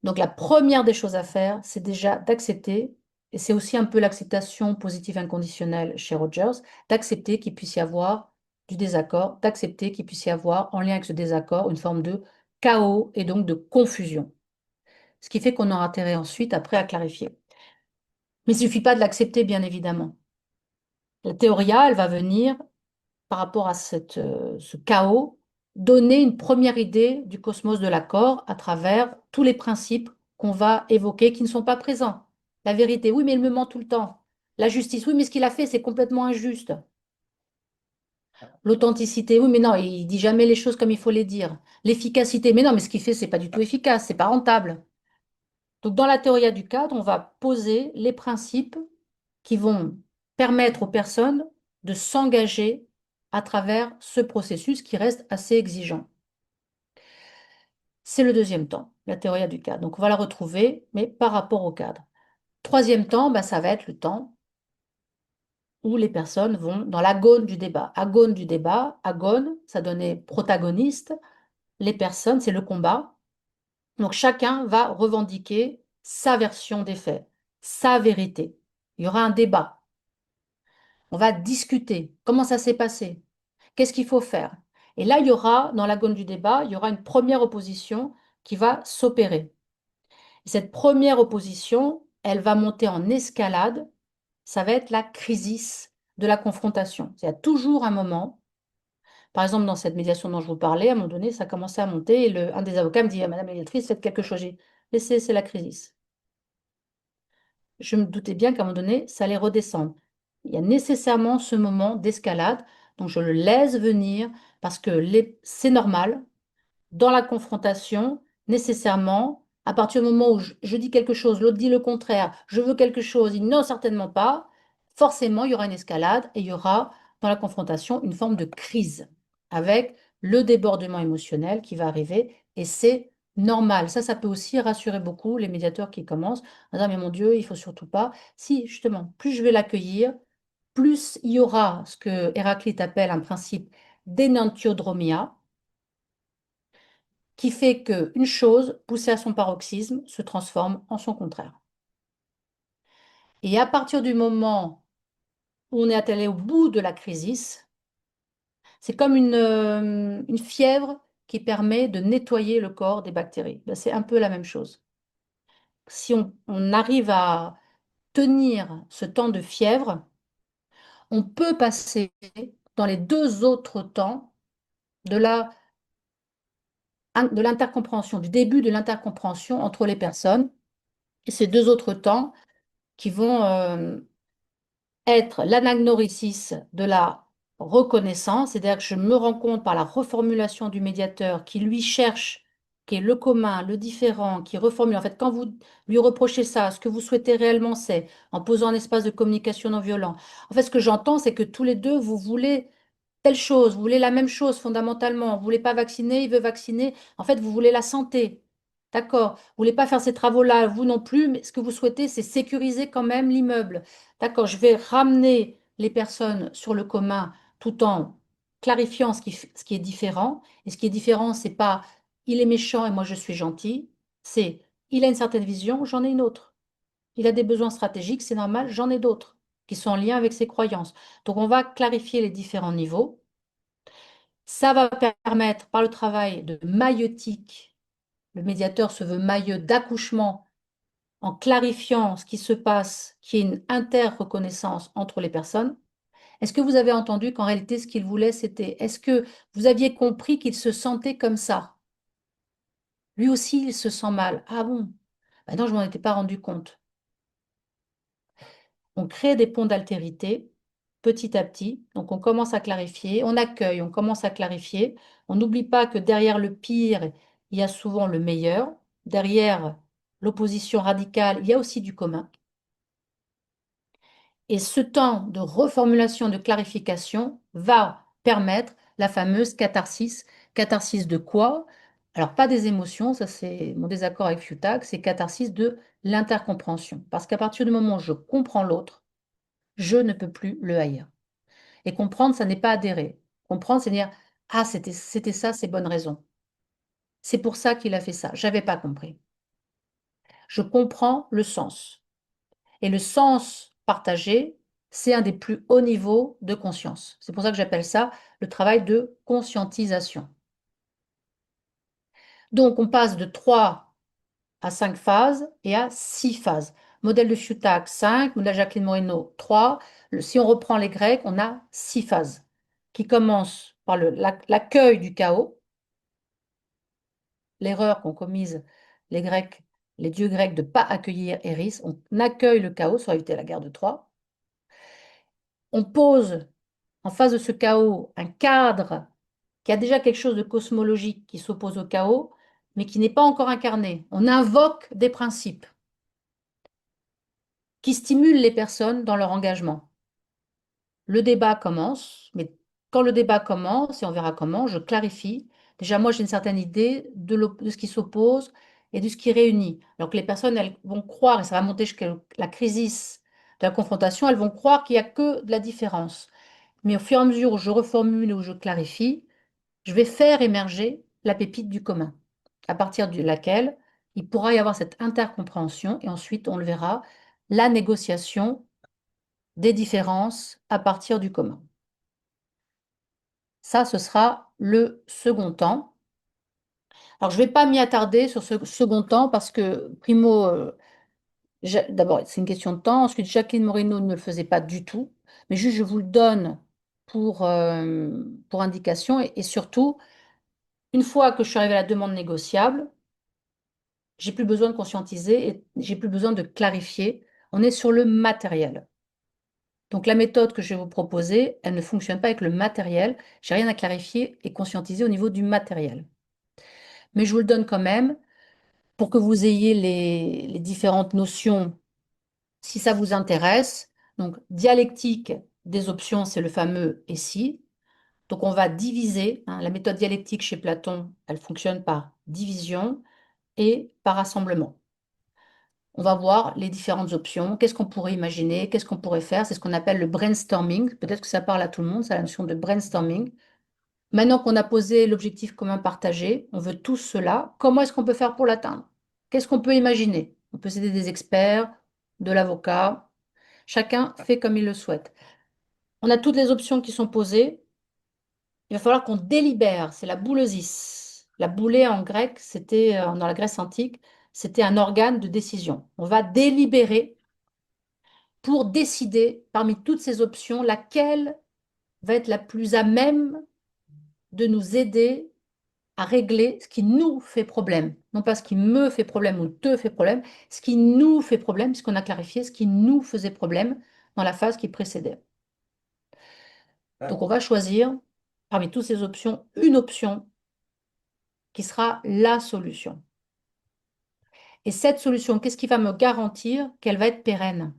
Donc la première des choses à faire, c'est déjà d'accepter, et c'est aussi un peu l'acceptation positive inconditionnelle chez Rogers, d'accepter qu'il puisse y avoir du désaccord, d'accepter qu'il puisse y avoir, en lien avec ce désaccord, une forme de chaos et donc de confusion. Ce qui fait qu'on aura intérêt ensuite, après, à clarifier. Mais il ne suffit pas de l'accepter, bien évidemment. La théoria, elle va venir, par rapport à ce chaos, donner une première idée du cosmos de l'accord à travers tous les principes qu'on va évoquer qui ne sont pas présents. La vérité, oui, mais il me ment tout le temps. La justice, oui, mais ce qu'il a fait, c'est complètement injuste. L'authenticité, oui, mais non, il dit jamais les choses comme il faut les dire. L'efficacité, mais non, mais ce qu'il fait, c'est pas du tout efficace, c'est pas rentable. Donc, dans la théorie du cadre, on va poser les principes qui vont permettre aux personnes de s'engager à travers ce processus qui reste assez exigeant. C'est le deuxième temps, la théorie du cadre. Donc, on va la retrouver, mais par rapport au cadre. Troisième temps, bah, ça va être le temps où les personnes vont dans l'agone du débat. Agone du débat, agone, ça donnait protagoniste. Les personnes, c'est le combat. Donc, chacun va revendiquer sa version des faits, sa vérité. Il y aura un débat. On va discuter. Comment ça s'est passé? Qu'est-ce qu'il faut faire? Et là, il y aura, dans la zone du débat, il y aura une première opposition qui va s'opérer. Cette première opposition, elle va monter en escalade. Ça va être la crisis de la confrontation. Il y a toujours un moment, par exemple dans cette médiation dont je vous parlais, à un moment donné, ça commençait à monter et un des avocats me dit, ah, Madame la médiatrice, faites quelque chose. J'ai dit, laissez, c'est la crisis. Je me doutais bien qu'à un moment donné, ça allait redescendre. Il y a nécessairement ce moment d'escalade, donc je le laisse venir parce que c'est normal. Dans la confrontation, nécessairement, à partir du moment où je dis quelque chose, l'autre dit le contraire, je veux quelque chose, il dit non, certainement pas, forcément, il y aura une escalade et il y aura dans la confrontation une forme de crise avec le débordement émotionnel qui va arriver et c'est normal. Ça peut aussi rassurer beaucoup les médiateurs qui commencent en disant, mais mon Dieu, il faut surtout pas. Si, justement, plus je vais l'accueillir, plus il y aura ce que Héraclite appelle un principe d'énantiodromia, qui fait qu'une chose, poussée à son paroxysme, se transforme en son contraire. Et à partir du moment où on est allé au bout de la crise, c'est comme une fièvre qui permet de nettoyer le corps des bactéries. Ben, c'est un peu la même chose. Si on arrive à tenir ce temps de fièvre, on peut passer dans les deux autres temps de de l'intercompréhension, du début de l'intercompréhension entre les personnes. Et ces deux autres temps qui vont être l'anagnorisis de la reconnaissance, c'est-à-dire que je me rends compte par la reformulation du médiateur qui lui cherche, qui est le commun, le différent, qui reformule. En fait, quand vous lui reprochez ça, ce que vous souhaitez réellement, c'est en posant un espace de communication non violent. En fait, ce que j'entends, c'est que tous les deux, vous voulez telle chose, vous voulez la même chose fondamentalement. Vous voulez pas vacciner, il veut vacciner. En fait, vous voulez la santé. D'accord. Vous voulez pas faire ces travaux-là, vous non plus, mais ce que vous souhaitez, c'est sécuriser quand même l'immeuble. D'accord, je vais ramener les personnes sur le commun tout en clarifiant ce qui est différent. Et ce qui est différent, c'est pas il est méchant et moi je suis gentil. C'est il a une certaine vision, j'en ai une autre. Il a des besoins stratégiques, c'est normal, j'en ai d'autres qui sont en lien avec ses croyances. Donc on va clarifier les différents niveaux. Ça va permettre, par le travail de maïeutique, le médiateur se veut mailleux d'accouchement en clarifiant ce qui se passe, qu'il y ait une inter-reconnaissance entre les personnes. Est-ce que vous avez entendu qu'en réalité, ce qu'il voulait, c'était, est-ce que vous aviez compris qu'il se sentait comme ça? Lui aussi, il se sent mal. Ah bon? Ben non, je m'en étais pas rendu compte. On crée des ponts d'altérité petit à petit. Donc, on commence à clarifier, on accueille, on commence à clarifier. On n'oublie pas que derrière le pire, il y a souvent le meilleur. Derrière l'opposition radicale, il y a aussi du commun. Et ce temps de reformulation, de clarification va permettre la fameuse catharsis. Catharsis de quoi? Alors, pas des émotions, ça c'est mon désaccord avec Futag, c'est catharsis de l'intercompréhension. Parce qu'à partir du moment où je comprends l'autre, je ne peux plus le haïr. Et comprendre, ça n'est pas adhérer. Comprendre, c'est dire, ah, c'était ça, c'est bonnes raisons. C'est pour ça qu'il a fait ça. J'avais pas compris. Je comprends le sens. Et le sens partagé, c'est un des plus hauts niveaux de conscience. C'est pour ça que j'appelle ça le travail de conscientisation. Donc, on passe de 3 à 5 phases et à 6 phases. Modèle de Futak, 5, modèle Jacqueline Moreno, 3. Si on reprend les Grecs, on a 6 phases qui commencent par l'accueil du chaos, l'erreur qu'ont commise les Grecs, les dieux grecs de ne pas accueillir Eris. On accueille le chaos, ça aurait évité la guerre de Troie. On pose en face de ce chaos un cadre qui a déjà quelque chose de cosmologique qui s'oppose au chaos, mais qui n'est pas encore incarné. On invoque des principes qui stimulent les personnes dans leur engagement. Le débat commence, mais quand le débat commence, et on verra comment, je clarifie. Déjà, moi, j'ai une certaine idée de ce qui s'oppose et de ce qui réunit. Alors que les personnes, elles vont croire, et ça va monter jusqu'à la crise de la confrontation, elles vont croire qu'il n'y a que de la différence. Mais au fur et à mesure où je reformule, où je clarifie, je vais faire émerger la pépite du commun, à partir de laquelle il pourra y avoir cette intercompréhension, et ensuite, on le verra, la négociation des différences à partir du commun. Ça, ce sera le second temps. Alors, je ne vais pas m'y attarder sur ce second temps parce que, primo, d'abord, c'est une question de temps. Ensuite, Jacqueline Moreno ne le faisait pas du tout. Mais juste, je vous le donne pour indication. Et surtout, une fois que je suis arrivée à la demande négociable, j'ai plus besoin de conscientiser et j'ai plus besoin de clarifier. On est sur le matériel. Donc, la méthode que je vais vous proposer, elle ne fonctionne pas avec le matériel. J'ai rien à clarifier et conscientiser au niveau du matériel. Mais je vous le donne quand même pour que vous ayez les différentes notions si ça vous intéresse. Donc, dialectique des options, c'est le fameux et si. Donc, on va diviser, hein. La méthode dialectique chez Platon, elle fonctionne par division et par assemblement. On va voir les différentes options, qu'est-ce qu'on pourrait imaginer, qu'est-ce qu'on pourrait faire. C'est ce qu'on appelle le brainstorming. Peut-être que ça parle à tout le monde, c'est la notion de brainstorming. Maintenant qu'on a posé l'objectif commun partagé, on veut tous cela. Comment est-ce qu'on peut faire pour l'atteindre? Qu'est-ce qu'on peut imaginer? On peut citer des experts, de l'avocat. Chacun fait comme il le souhaite. On a toutes les options qui sont posées. Il va falloir qu'on délibère. C'est la boulesis. La boulée en grec, c'était dans la Grèce antique, c'était un organe de décision. On va délibérer pour décider parmi toutes ces options laquelle va être la plus à même de nous aider à régler ce qui nous fait problème. Non pas ce qui me fait problème ou te fait problème, ce qui nous fait problème, puisqu'on a clarifié ce qui nous faisait problème dans la phase qui précédait. Donc on va choisir parmi toutes ces options une option qui sera la solution. Et cette solution, qu'est-ce qui va me garantir qu'elle va être pérenne?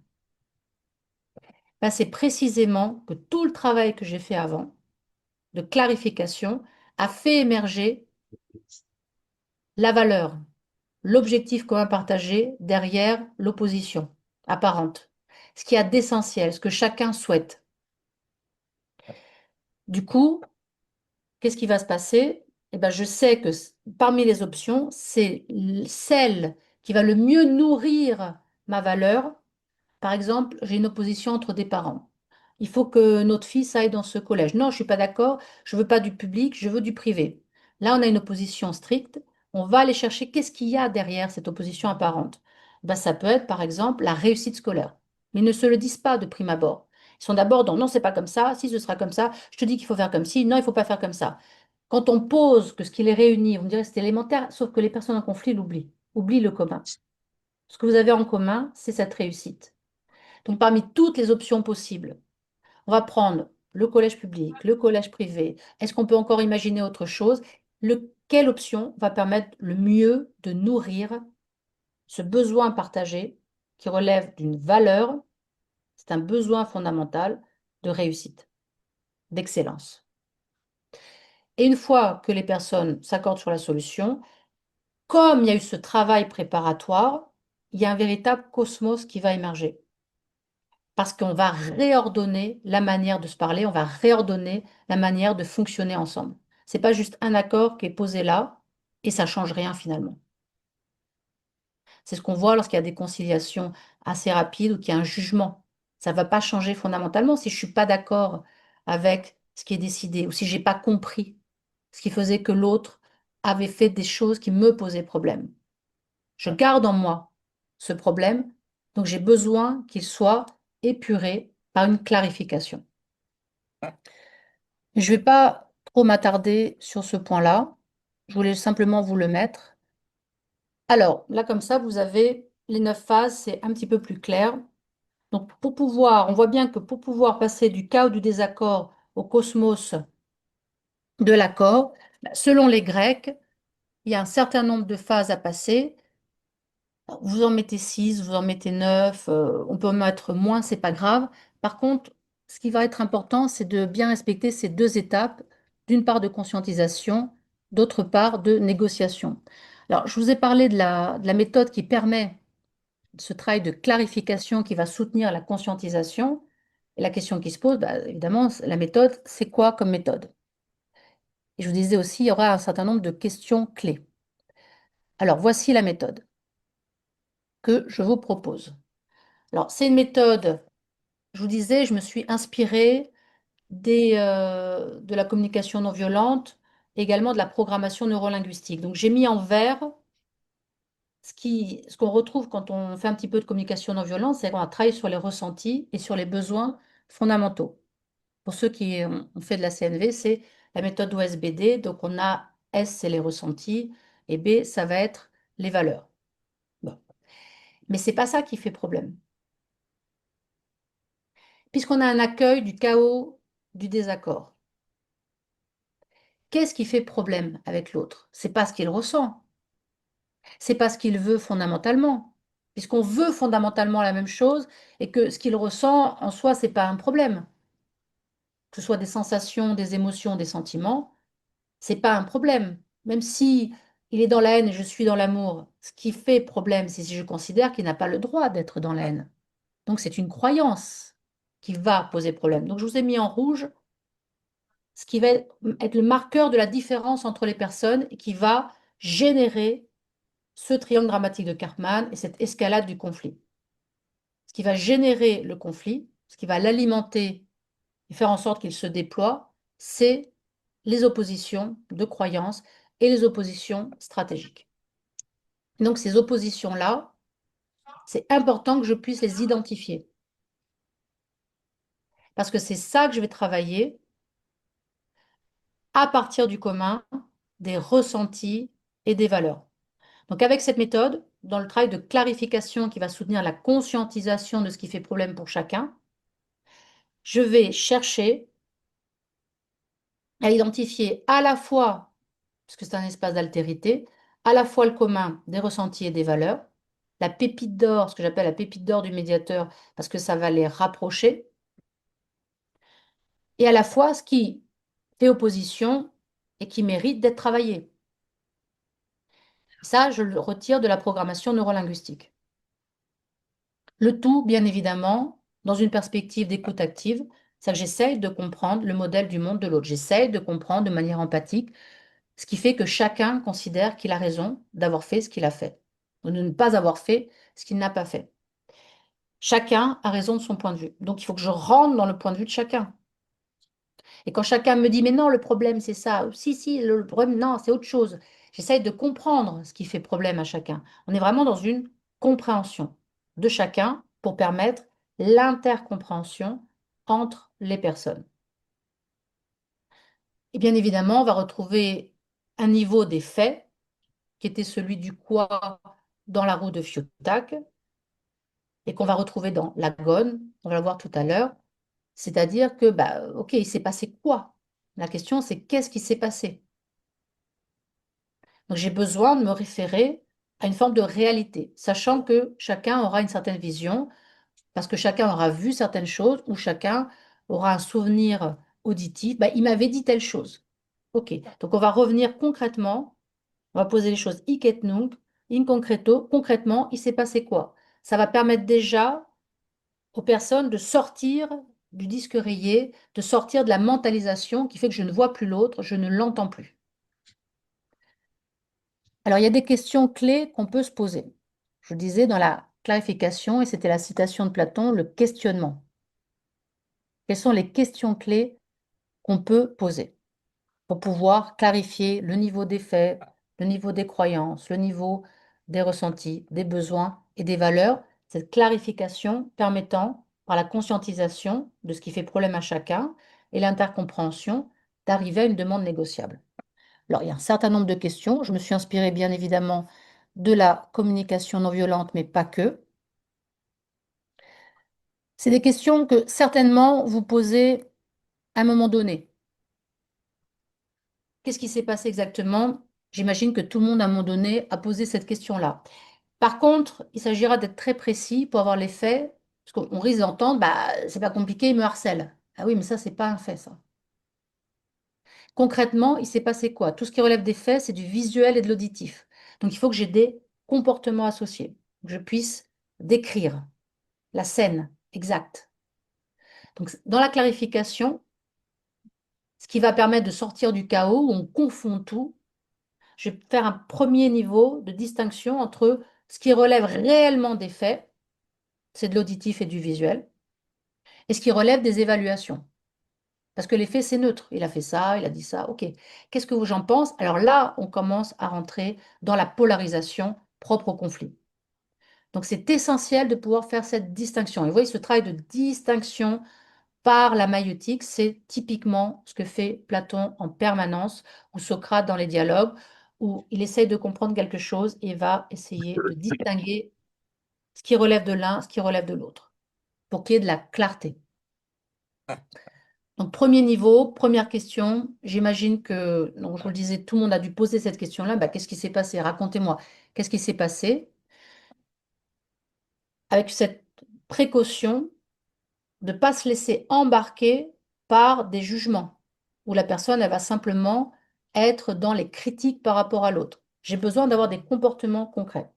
Ben, c'est précisément que tout le travail que j'ai fait avant, de clarification, a fait émerger la valeur, l'objectif commun partagé derrière l'opposition apparente, ce qu'il y a d'essentiel, ce que chacun souhaite. Du coup, qu'est-ce qui va se passer? Eh ben, je sais que parmi les options, c'est celle qui va le mieux nourrir ma valeur. Par exemple, j'ai une opposition entre des parents. Il faut que notre fils aille dans ce collège. Non, je ne suis pas d'accord, je ne veux pas du public, je veux du privé. Là, on a une opposition stricte. On va aller chercher qu'est-ce qu'il y a derrière cette opposition apparente. Ben, ça peut être, par exemple, la réussite scolaire. Mais ils ne se le disent pas de prime abord. Ils sont d'abord dans non, c'est pas comme ça, si ce sera comme ça, je te dis qu'il faut faire comme ci, non, il ne faut pas faire comme ça. Quand on pose que ce qui les réunit, on dirait que c'est élémentaire, sauf que les personnes en conflit l'oublient, oublient le commun. Ce que vous avez en commun, c'est cette réussite. Donc, parmi toutes les options possibles, on va prendre le collège public, le collège privé. Est-ce qu'on peut encore imaginer autre chose? Quelle option va permettre le mieux de nourrir ce besoin partagé qui relève d'une valeur? C'est un besoin fondamental de réussite, d'excellence. Et une fois que les personnes s'accordent sur la solution, comme il y a eu ce travail préparatoire, il y a un véritable cosmos qui va émerger. Parce qu'on va réordonner la manière de se parler, on va réordonner la manière de fonctionner ensemble. C'est pas juste un accord qui est posé là et ça change rien finalement. C'est ce qu'on voit lorsqu'il y a des conciliations assez rapides ou qu'il y a un jugement. Ça ne va pas changer fondamentalement si je ne suis pas d'accord avec ce qui est décidé ou si je n'ai pas compris ce qui faisait que l'autre avait fait des choses qui me posaient problème. Je garde en moi ce problème, donc j'ai besoin qu'il soit épuré par une clarification. Je ne vais pas trop m'attarder sur ce point-là. Je voulais simplement vous le mettre. Alors, là, comme ça, vous avez les 9 phases, c'est un petit peu plus clair. Donc, pour pouvoir, on voit bien que pour pouvoir passer du chaos du désaccord au cosmos de l'accord, selon les Grecs, il y a un certain nombre de phases à passer. Vous en mettez 6, vous en mettez 9, on peut en mettre moins, c'est pas grave. Par contre, ce qui va être important, c'est de bien respecter ces deux étapes, d'une part de conscientisation, d'autre part de négociation. Alors, je vous ai parlé de la méthode qui permet ce travail de clarification qui va soutenir la conscientisation. Et la question qui se pose, bah, évidemment, la méthode, c'est quoi comme méthode? Et je vous disais aussi, il y aura un certain nombre de questions clés. Alors, voici la méthode que je vous propose. Alors, c'est une méthode Je vous disais, je me suis inspirée de la communication non violente, également de la programmation neurolinguistique. Donc j'ai mis en vert ce qu'on retrouve quand on fait un petit peu de communication non violente, c'est qu'on travaille sur les ressentis et sur les besoins fondamentaux. Pour ceux qui ont fait de la CNV, c'est la méthode OSBD. Donc on a S, c'est les ressentis, et B, ça va être les valeurs. Bon. Mais c'est pas ça qui fait problème. Puisqu'on a un accueil du chaos, du désaccord. Qu'est-ce qui fait problème avec l'autre? C'est pas ce qu'il ressent, c'est pas ce qu'il veut fondamentalement. Puisqu'on veut fondamentalement la même chose et que ce qu'il ressent en soi, c'est pas un problème. Que ce soit des sensations, des émotions, des sentiments, c'est pas un problème. Même si il est dans la haine et je suis dans l'amour, ce qui fait problème, c'est si je considère qu'il n'a pas le droit d'être dans la haine. Donc c'est une croyance qui va poser problème. Donc je vous ai mis en rouge ce qui va être le marqueur de la différence entre les personnes et qui va générer ce triangle dramatique de Karpman et cette escalade du conflit. Ce qui va générer le conflit, ce qui va l'alimenter et faire en sorte qu'il se déploie, c'est les oppositions de croyances et les oppositions stratégiques. Donc ces oppositions-là, c'est important que je puisse les identifier. Parce que c'est ça que je vais travailler à partir du commun, des ressentis et des valeurs. Donc avec cette méthode, dans le travail de clarification qui va soutenir la conscientisation de ce qui fait problème pour chacun, je vais chercher à identifier à la fois, puisque c'est un espace d'altérité, à la fois le commun des ressentis et des valeurs, la pépite d'or, ce que j'appelle la pépite d'or du médiateur, parce que ça va les rapprocher, et à la fois ce qui fait opposition et qui mérite d'être travaillé. Ça, je le retire de la programmation neurolinguistique. Le tout, bien évidemment, dans une perspective d'écoute active, c'est que j'essaye de comprendre le modèle du monde de l'autre. J'essaye de comprendre de manière empathique, ce qui fait que chacun considère qu'il a raison d'avoir fait ce qu'il a fait, ou de ne pas avoir fait ce qu'il n'a pas fait. Chacun a raison de son point de vue. Donc, il faut que je rentre dans le point de vue de chacun. Et quand chacun me dit, mais non, le problème, c'est ça. Si, si, le problème, non, c'est autre chose. J'essaye de comprendre ce qui fait problème à chacun. On est vraiment dans une compréhension de chacun pour permettre l'intercompréhension entre les personnes. Et bien évidemment, on va retrouver un niveau des faits qui était celui du quoi dans la roue de Fiotak et qu'on va retrouver dans la Gone, on va le voir tout à l'heure. C'est-à-dire que, bah, ok, il s'est passé quoi? La question, c'est qu'est-ce qui s'est passé? Donc j'ai besoin de me référer à une forme de réalité, sachant que chacun aura une certaine vision, parce que chacun aura vu certaines choses, ou chacun aura un souvenir auditif. Bah, il m'avait dit telle chose. Ok, donc on va revenir concrètement, on va poser les choses hic et nunc, in concreto, concrètement, il s'est passé quoi? Ça va permettre déjà aux personnes de sortir du disque rayé, de sortir de la mentalisation qui fait que je ne vois plus l'autre, je ne l'entends plus. Alors, il y a des questions clés qu'on peut se poser. Je vous disais dans la clarification, et c'était la citation de Platon, le questionnement. Quelles sont les questions clés qu'on peut poser pour pouvoir clarifier le niveau des faits, le niveau des croyances, le niveau des ressentis, des besoins et des valeurs, cette clarification permettant, par la conscientisation de ce qui fait problème à chacun et l'intercompréhension, d'arriver à une demande négociable. Alors, il y a un certain nombre de questions. Je me suis inspirée bien évidemment de la communication non violente, mais pas que. C'est des questions que certainement vous posez à un moment donné. Qu'est-ce qui s'est passé exactement? J'imagine que tout le monde à un moment donné a posé cette question-là. Par contre, il s'agira d'être très précis pour avoir les faits, parce qu'on risque d'entendre, bah, c'est pas compliqué, il me harcèle. Ah oui, mais ça, c'est pas un fait, ça. Concrètement, il s'est passé quoi? Tout ce qui relève des faits, c'est du visuel et de l'auditif. Donc, il faut que j'ai des comportements associés, que je puisse décrire la scène exacte. Donc, dans la clarification, ce qui va permettre de sortir du chaos où on confond tout, je vais faire un premier niveau de distinction entre ce qui relève réellement des faits, c'est de l'auditif et du visuel, et ce qui relève des évaluations. Parce que les faits, c'est neutre. Il a fait ça, il a dit ça, ok. Qu'est-ce que j'en pense? Alors là, on commence à rentrer dans la polarisation propre au conflit. Donc c'est essentiel de pouvoir faire cette distinction. Et vous voyez, ce travail de distinction par la maïeutique, c'est typiquement ce que fait Platon en permanence, ou Socrate dans les dialogues, où il essaye de comprendre quelque chose et va essayer de distinguer ce qui relève de l'un, ce qui relève de l'autre, pour qu'il y ait de la clarté. Donc, premier niveau, première question. J'imagine que, donc, je vous le disais, tout le monde a dû poser cette question-là. Bah, qu'est-ce qui s'est passé? Racontez-moi. Qu'est-ce qui s'est passé? Avec cette précaution de ne pas se laisser embarquer par des jugements, où la personne, elle va simplement être dans les critiques par rapport à l'autre. J'ai besoin d'avoir des comportements concrets.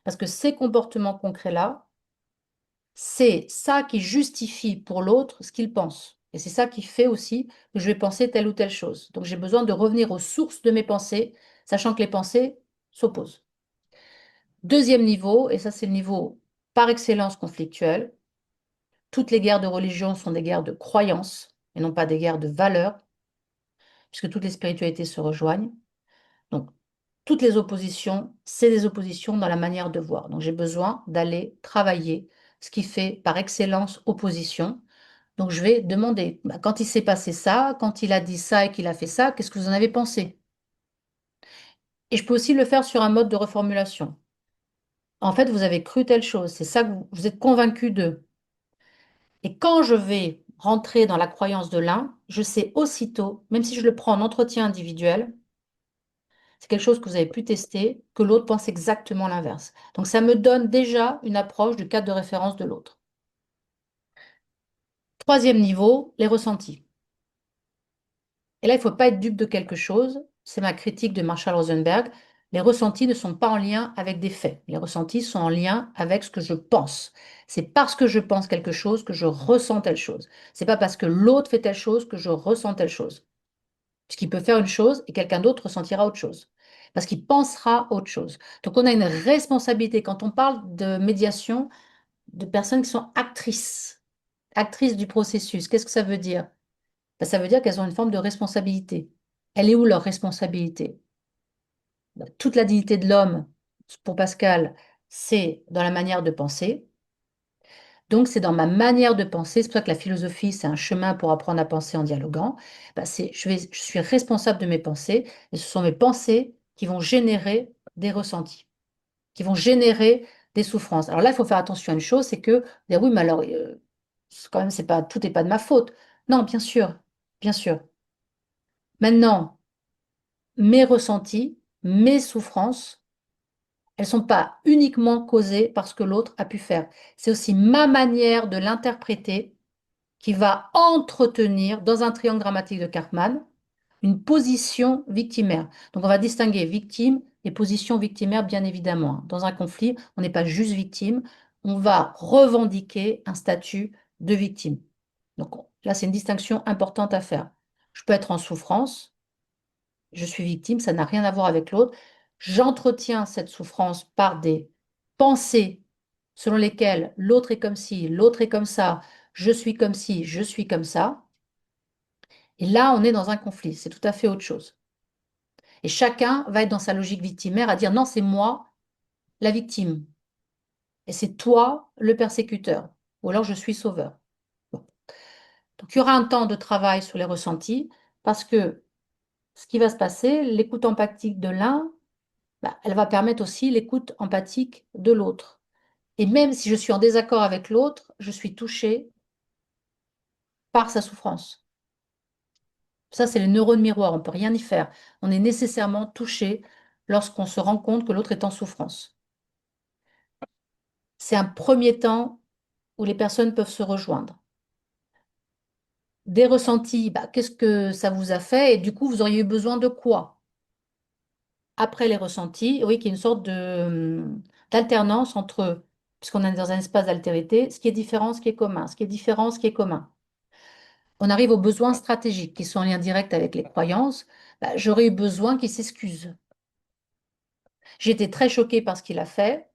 Parce que ces comportements concrets-là, c'est ça qui justifie pour l'autre ce qu'il pense. Et c'est ça qui fait aussi que je vais penser telle ou telle chose. Donc j'ai besoin de revenir aux sources de mes pensées, sachant que les pensées s'opposent. Deuxième niveau, et ça c'est le niveau par excellence conflictuel, toutes les guerres de religion sont des guerres de croyance et non pas des guerres de valeurs, puisque toutes les spiritualités se rejoignent. Donc toutes les oppositions, c'est des oppositions dans la manière de voir. Donc j'ai besoin d'aller travailler ce qui fait par excellence opposition. Donc, je vais demander, bah, quand il s'est passé ça, quand il a dit ça et qu'il a fait ça, qu'est-ce que vous en avez pensé? Et je peux aussi le faire sur un mode de reformulation. En fait, vous avez cru telle chose, c'est ça que vous êtes convaincu de. Et quand je vais rentrer dans la croyance de l'un, je sais aussitôt, même si je le prends en entretien individuel, c'est quelque chose que vous avez pu tester, que l'autre pense exactement l'inverse. Donc, ça me donne déjà une approche du cadre de référence de l'autre. Troisième niveau, les ressentis. Et là, il ne faut pas être dupe de quelque chose. C'est ma critique de Marshall Rosenberg. Les ressentis ne sont pas en lien avec des faits. Les ressentis sont en lien avec ce que je pense. C'est parce que je pense quelque chose que je ressens telle chose. C'est pas parce que l'autre fait telle chose que je ressens telle chose. Puisqu'il peut faire une chose et quelqu'un d'autre ressentira autre chose. Parce qu'il pensera autre chose. Donc on a une responsabilité quand on parle de médiation de personnes qui sont actrices, actrices du processus. Qu'est-ce que ça veut dire? Ben, ça veut dire qu'elles ont une forme de responsabilité. Elle est où leur responsabilité? Ben, toute la dignité de l'homme, pour Pascal, c'est dans la manière de penser. Donc, c'est dans ma manière de penser. C'est pour ça que la philosophie, c'est un chemin pour apprendre à penser en dialoguant. Ben, je suis responsable de mes pensées et ce sont mes pensées qui vont générer des ressentis, qui vont générer des souffrances. Alors là, il faut faire attention à une chose, c'est que, dire, oui, mais alors, quand même, c'est pas, tout n'est pas de ma faute. Non, bien sûr, bien sûr. Maintenant, mes ressentis, mes souffrances, elles ne sont pas uniquement causées par ce que l'autre a pu faire. C'est aussi ma manière de l'interpréter qui va entretenir, dans un triangle dramatique de Karpman, une position victimaire. Donc on va distinguer victime et position victimaire, bien évidemment. Dans un conflit, on n'est pas juste victime, on va revendiquer un statut de victime. Donc là, c'est une distinction importante à faire. Je peux être en souffrance, je suis victime, ça n'a rien à voir avec l'autre. J'entretiens cette souffrance par des pensées selon lesquelles l'autre est comme ci, l'autre est comme ça, je suis comme ci, je suis comme ça. Et là, on est dans un conflit, c'est tout à fait autre chose. Et chacun va être dans sa logique victimaire à dire non, c'est moi la victime. Et c'est toi le persécuteur. Ou alors je suis sauveur. Bon. Donc il y aura un temps de travail sur les ressentis parce que ce qui va se passer, l'écoute empathique de l'un, bah, elle va permettre aussi l'écoute empathique de l'autre. Et même si je suis en désaccord avec l'autre, je suis touchée par sa souffrance. Ça, c'est les neurones miroirs, on ne peut rien y faire. On est nécessairement touché lorsqu'on se rend compte que l'autre est en souffrance. C'est un premier temps où les personnes peuvent se rejoindre. Des ressentis, bah, qu'est-ce que ça vous a fait et du coup, vous auriez eu besoin de quoi? Après les ressentis, oui, qu'il y a une sorte d'alternance entre, puisqu'on est dans un espace d'altérité, ce qui est différent, ce qui est commun, ce qui est différent, ce qui est commun. On arrive aux besoins stratégiques qui sont en lien direct avec les croyances. Bah, j'aurais eu besoin qu'il s'excuse. J'ai été très choquée par ce qu'il a fait.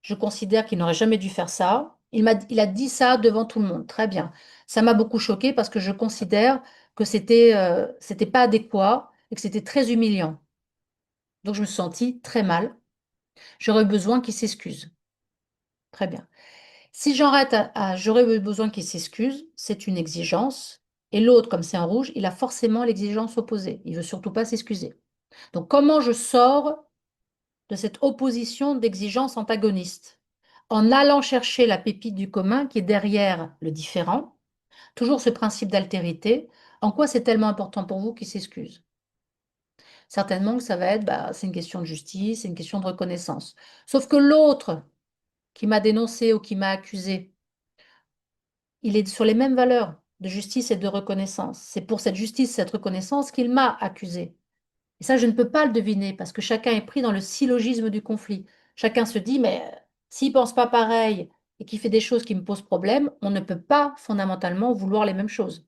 Je considère qu'il n'aurait jamais dû faire ça. Il a dit ça devant tout le monde. Très bien. Ça m'a beaucoup choquée parce que je considère que c'était pas adéquat et que c'était très humiliant. Donc je me suis sentie très mal. J'aurais besoin qu'il s'excuse. Très bien. Si j'arrête à j'aurais besoin qu'il s'excuse, c'est une exigence. Et l'autre, comme c'est en rouge, il a forcément l'exigence opposée. Il veut surtout pas s'excuser. Donc comment je sors de cette opposition d'exigence antagoniste? En allant chercher la pépite du commun qui est derrière le différent. Toujours ce principe d'altérité. En quoi c'est tellement important pour vous qu'il s'excuse? Certainement que ça va être, bah, c'est une question de justice, c'est une question de reconnaissance. Sauf que l'autre qui m'a dénoncé ou qui m'a accusé, il est sur les mêmes valeurs de justice et de reconnaissance. C'est pour cette justice, cette reconnaissance qu'il m'a accusé. Et ça, je ne peux pas le deviner parce que chacun est pris dans le syllogisme du conflit. Chacun se dit, mais s'il pense pas pareil et qu'il fait des choses qui me posent problème, on ne peut pas fondamentalement vouloir les mêmes choses.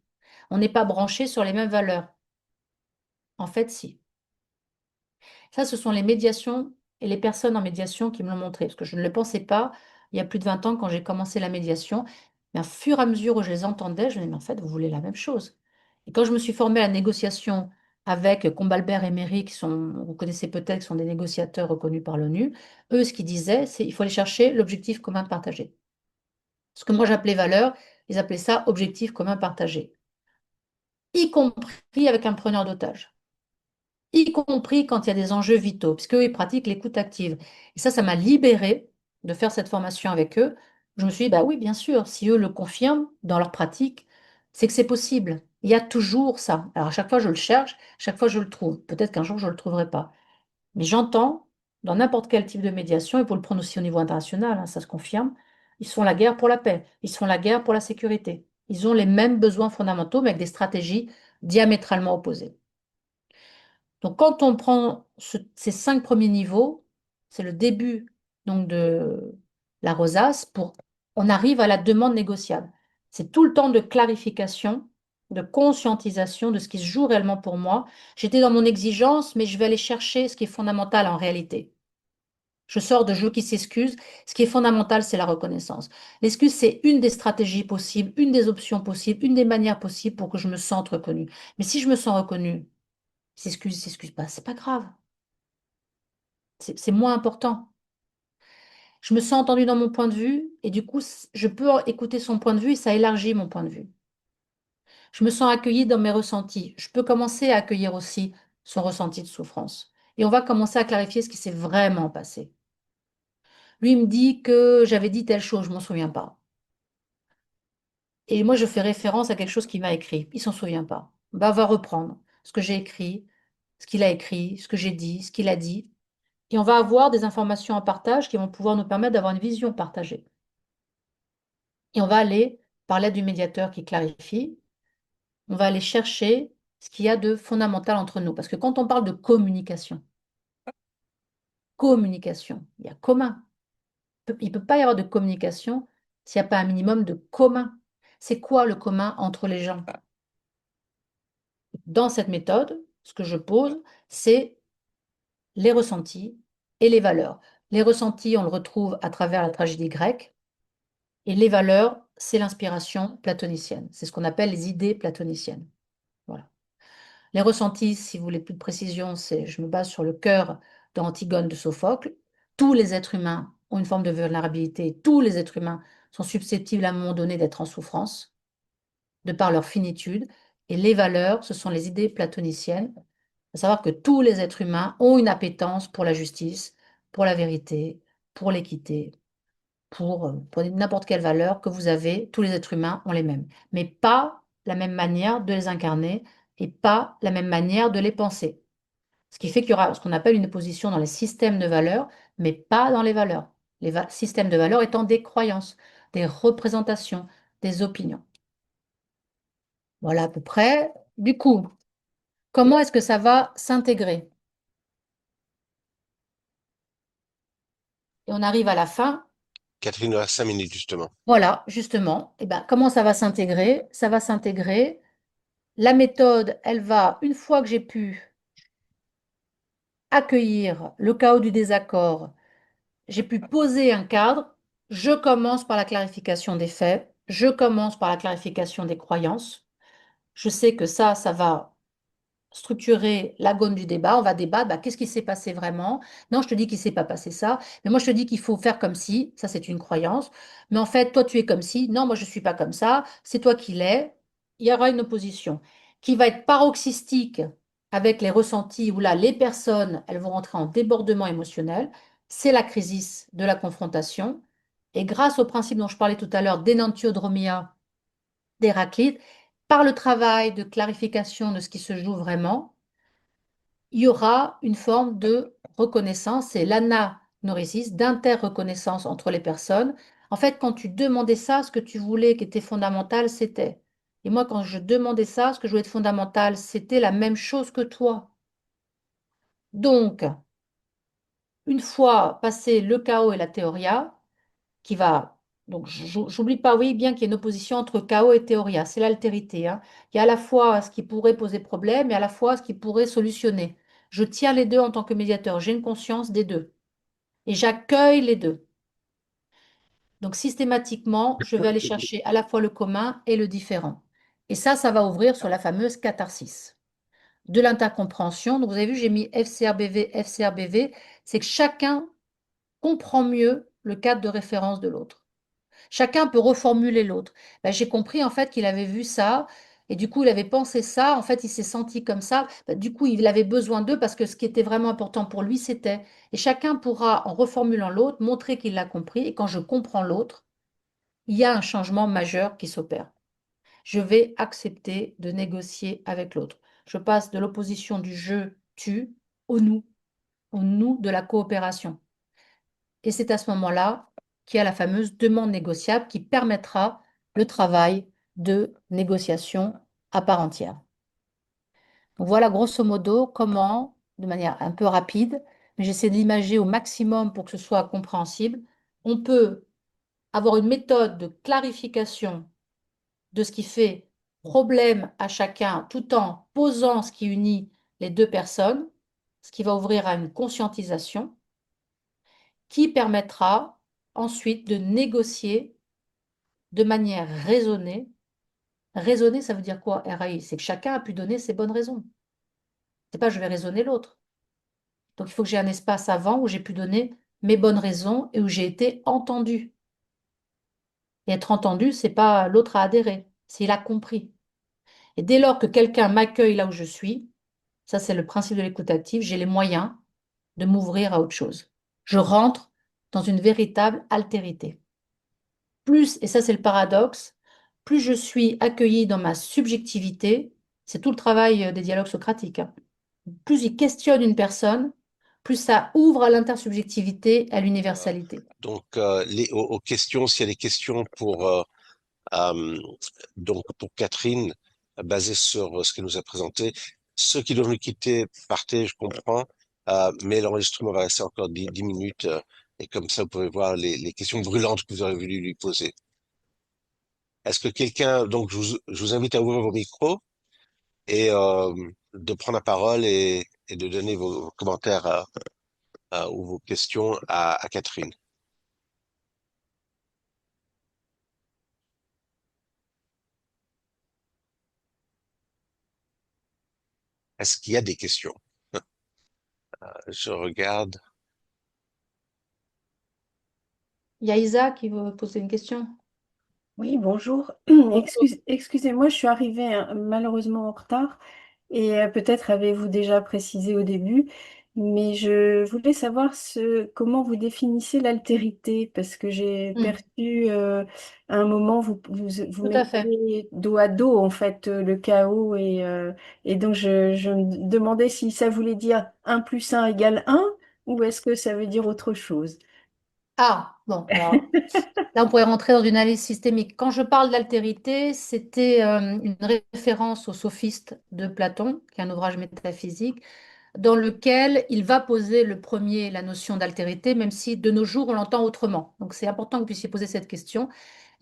On n'est pas branché sur les mêmes valeurs. En fait, si. Ça, ce sont les médiations et les personnes en médiation qui me l'ont montré, parce que je ne le pensais pas il y a plus de 20 ans quand j'ai commencé la médiation. Mais au fur et à mesure où je les entendais, je me disais, mais en fait, vous voulez la même chose. Et quand je me suis formée à la négociation avec Combalbert et Méry, qui sont, vous connaissez peut-être, qui sont des négociateurs reconnus par l'ONU, eux, ce qu'ils disaient, c'est il faut aller chercher l'objectif commun partagé. Ce que moi j'appelais valeur, ils appelaient ça objectif commun partagé, y compris avec un preneur d'otage, y compris quand il y a des enjeux vitaux, puisqu'eux, ils pratiquent l'écoute active. Et ça m'a libérée de faire cette formation avec eux. Je me suis dit, bah oui, bien sûr, si eux le confirment dans leur pratique, c'est que c'est possible. Il y a toujours ça. Alors à chaque fois, je le cherche, chaque fois, je le trouve. Peut-être qu'un jour, je ne le trouverai pas. Mais j'entends, dans n'importe quel type de médiation, et pour le prendre aussi au niveau international, hein, ça se confirme, ils se font la guerre pour la paix, ils se font la guerre pour la sécurité. Ils ont les mêmes besoins fondamentaux, mais avec des stratégies diamétralement opposées. Donc, quand on prend ces 5 premiers niveaux, c'est le début donc, de la rosace, on arrive à la demande négociable. C'est tout le temps de clarification, de conscientisation de ce qui se joue réellement pour moi. J'étais dans mon exigence, mais je vais aller chercher ce qui est fondamental en réalité. Je sors de je qui s'excuse. Ce qui est fondamental, c'est la reconnaissance. L'excuse, c'est une des stratégies possibles, une des options possibles, une des manières possibles pour que je me sente reconnue. Mais si je me sens reconnue, s'excuse, s'excuse pas, c'est pas grave. C'est moins important. Je me sens entendue dans mon point de vue et du coup, je peux écouter son point de vue et ça élargit mon point de vue. Je me sens accueillie dans mes ressentis. Je peux commencer à accueillir aussi son ressenti de souffrance. Et on va commencer à clarifier ce qui s'est vraiment passé. Lui me dit que j'avais dit telle chose, je m'en souviens pas. Et moi, je fais référence à quelque chose qu'il m'a écrit. Il s'en souvient pas. Bah, on va reprendre ce que j'ai écrit, ce qu'il a écrit, ce que j'ai dit, ce qu'il a dit. Et on va avoir des informations en partage qui vont pouvoir nous permettre d'avoir une vision partagée. Et on va aller, par l'aide du médiateur qui clarifie, on va aller chercher ce qu'il y a de fondamental entre nous. Parce que quand on parle de communication, il y a commun. Il ne peut pas y avoir de communication s'il n'y a pas un minimum de commun. C'est quoi le commun entre les gens? Dans cette méthode, ce que je pose, c'est les ressentis et les valeurs. Les ressentis, on le retrouve à travers la tragédie grecque, et les valeurs, c'est l'inspiration platonicienne. C'est ce qu'on appelle les idées platoniciennes. Voilà. Les ressentis, si vous voulez plus de précision, c'est je me base sur le cœur d'Antigone de Sophocle. Tous les êtres humains ont une forme de vulnérabilité. Tous les êtres humains sont susceptibles à un moment donné d'être en souffrance, de par leur finitude. Et les valeurs, ce sont les idées platoniciennes. À savoir que tous les êtres humains ont une appétence pour la justice, pour la vérité, pour l'équité, pour n'importe quelle valeur que vous avez, tous les êtres humains ont les mêmes. Mais pas la même manière de les incarner et pas la même manière de les penser. Ce qui fait qu'il y aura ce qu'on appelle une opposition dans les systèmes de valeurs, mais pas dans les valeurs. Les systèmes de valeurs étant des croyances, des représentations, des opinions. Voilà à peu près. Du coup, comment est-ce que ça va s'intégrer? Et on arrive à la fin. Catherine, il reste 5 minutes justement. Voilà, justement. Et ben, comment ça va s'intégrer? Ça va s'intégrer. La méthode, elle va, une fois que j'ai pu accueillir le chaos du désaccord, j'ai pu poser un cadre Je commence par la clarification des faits, je commence par la clarification des croyances. Je sais que ça va structurer l'agonie du débat. On va débattre, bah, qu'est-ce qui s'est passé vraiment? Non, je te dis qu'il ne s'est pas passé ça, mais moi je te dis qu'il faut faire comme si, ça c'est une croyance, mais en fait, toi tu es comme si, non, moi je ne suis pas comme ça, c'est toi qui l'es. Il y aura une opposition qui va être paroxystique avec les ressentis où là, les personnes, elles vont rentrer en débordement émotionnel. C'est la crise de la confrontation. Et grâce au principe dont je parlais tout à l'heure d'énantiodromia d'Héraclite, par le travail de clarification de ce qui se joue vraiment, il y aura une forme de reconnaissance et l'anagnorésis, d'inter-reconnaissance entre les personnes. En fait, quand tu demandais ça, ce que tu voulais qui était fondamental, c'était. Et moi, quand je demandais ça, ce que je voulais être fondamental, c'était la même chose que toi. Donc, une fois passé le chaos et la théoria, qui va. Donc, j'oublie pas, oui, bien qu'il y ait une opposition entre chaos et théoria, c'est l'altérité, hein. Il y a à la fois ce qui pourrait poser problème et à la fois ce qui pourrait solutionner. Je tiens les deux en tant que médiateur, j'ai une conscience des deux et j'accueille les deux. Donc, systématiquement, je vais aller chercher à la fois le commun et le différent. Et ça va ouvrir sur la fameuse catharsis de l'intercompréhension. Donc, vous avez vu, j'ai mis FCRBV, FCRBV, c'est que chacun comprend mieux le cadre de référence de l'autre. Chacun peut reformuler l'autre. Ben, j'ai compris en fait qu'il avait vu ça et du coup il avait pensé ça. En fait, il s'est senti comme ça. Ben, du coup, il avait besoin d'eux parce que ce qui était vraiment important pour lui, c'était. Et chacun pourra, en reformulant l'autre, montrer qu'il l'a compris. Et quand je comprends l'autre, il y a un changement majeur qui s'opère. Je vais accepter de négocier avec l'autre. Je passe de l'opposition du je-tu au nous de la coopération. Et c'est à ce moment-là qu'il y a la fameuse demande négociable qui permettra le travail de négociation à part entière. Donc voilà grosso modo comment, de manière un peu rapide, mais j'essaie d'imager au maximum pour que ce soit compréhensible, on peut avoir une méthode de clarification de ce qui fait problème à chacun tout en posant ce qui unit les deux personnes, ce qui va ouvrir à une conscientisation qui permettra ensuite de négocier de manière raisonnée. Raisonner, ça veut dire quoi, RAI? C'est que chacun a pu donner ses bonnes raisons. C'est pas je vais raisonner l'autre. Donc il faut que j'ai un espace avant où j'ai pu donner mes bonnes raisons et où j'ai été entendu. Et être entendu, c'est pas l'autre a adhéré, c'est il a compris. Et dès lors que quelqu'un m'accueille là où je suis, ça c'est le principe de l'écoute active, j'ai les moyens de m'ouvrir à autre chose. Je rentre dans une véritable altérité. Plus, et ça c'est le paradoxe, plus je suis accueillie dans ma subjectivité, c'est tout le travail des dialogues socratiques, hein. Plus il questionne une personne, plus ça ouvre à l'intersubjectivité, à Voilà. l'universalité. Donc, aux questions, s'il y a des questions euh, pour Catherine, basées sur ce qu'elle nous a présenté, ceux qui doivent nous quitter, partez, je comprends, mais l'enregistrement va rester encore 10 minutes, et comme ça, vous pouvez voir les questions brûlantes que vous aurez voulu lui poser. Est-ce que quelqu'un, donc, je vous invite à ouvrir vos micros et de prendre la parole et de donner vos commentaires ou vos questions à Catherine. Est-ce qu'il y a des questions? Je regarde. Il y a Isa qui veut poser une question. Oui, bonjour. Bonjour. Excusez-moi, je suis arrivée malheureusement en retard et peut-être avez-vous déjà précisé au début, mais je voulais savoir comment vous définissez l'altérité parce que j'ai Hmm, perçu à un moment vous tout à fait. mettiez dos à dos en fait le chaos et donc je me demandais si ça voulait dire un plus un égale un ou est-ce que ça veut dire autre chose? Ah, bon, alors là, on pourrait rentrer dans une analyse systémique. Quand je parle d'altérité, c'était une référence au Sophiste de Platon, qui est un ouvrage métaphysique, dans lequel il va poser le premier la notion d'altérité, même si de nos jours on l'entend autrement. Donc c'est important que vous puissiez poser cette question.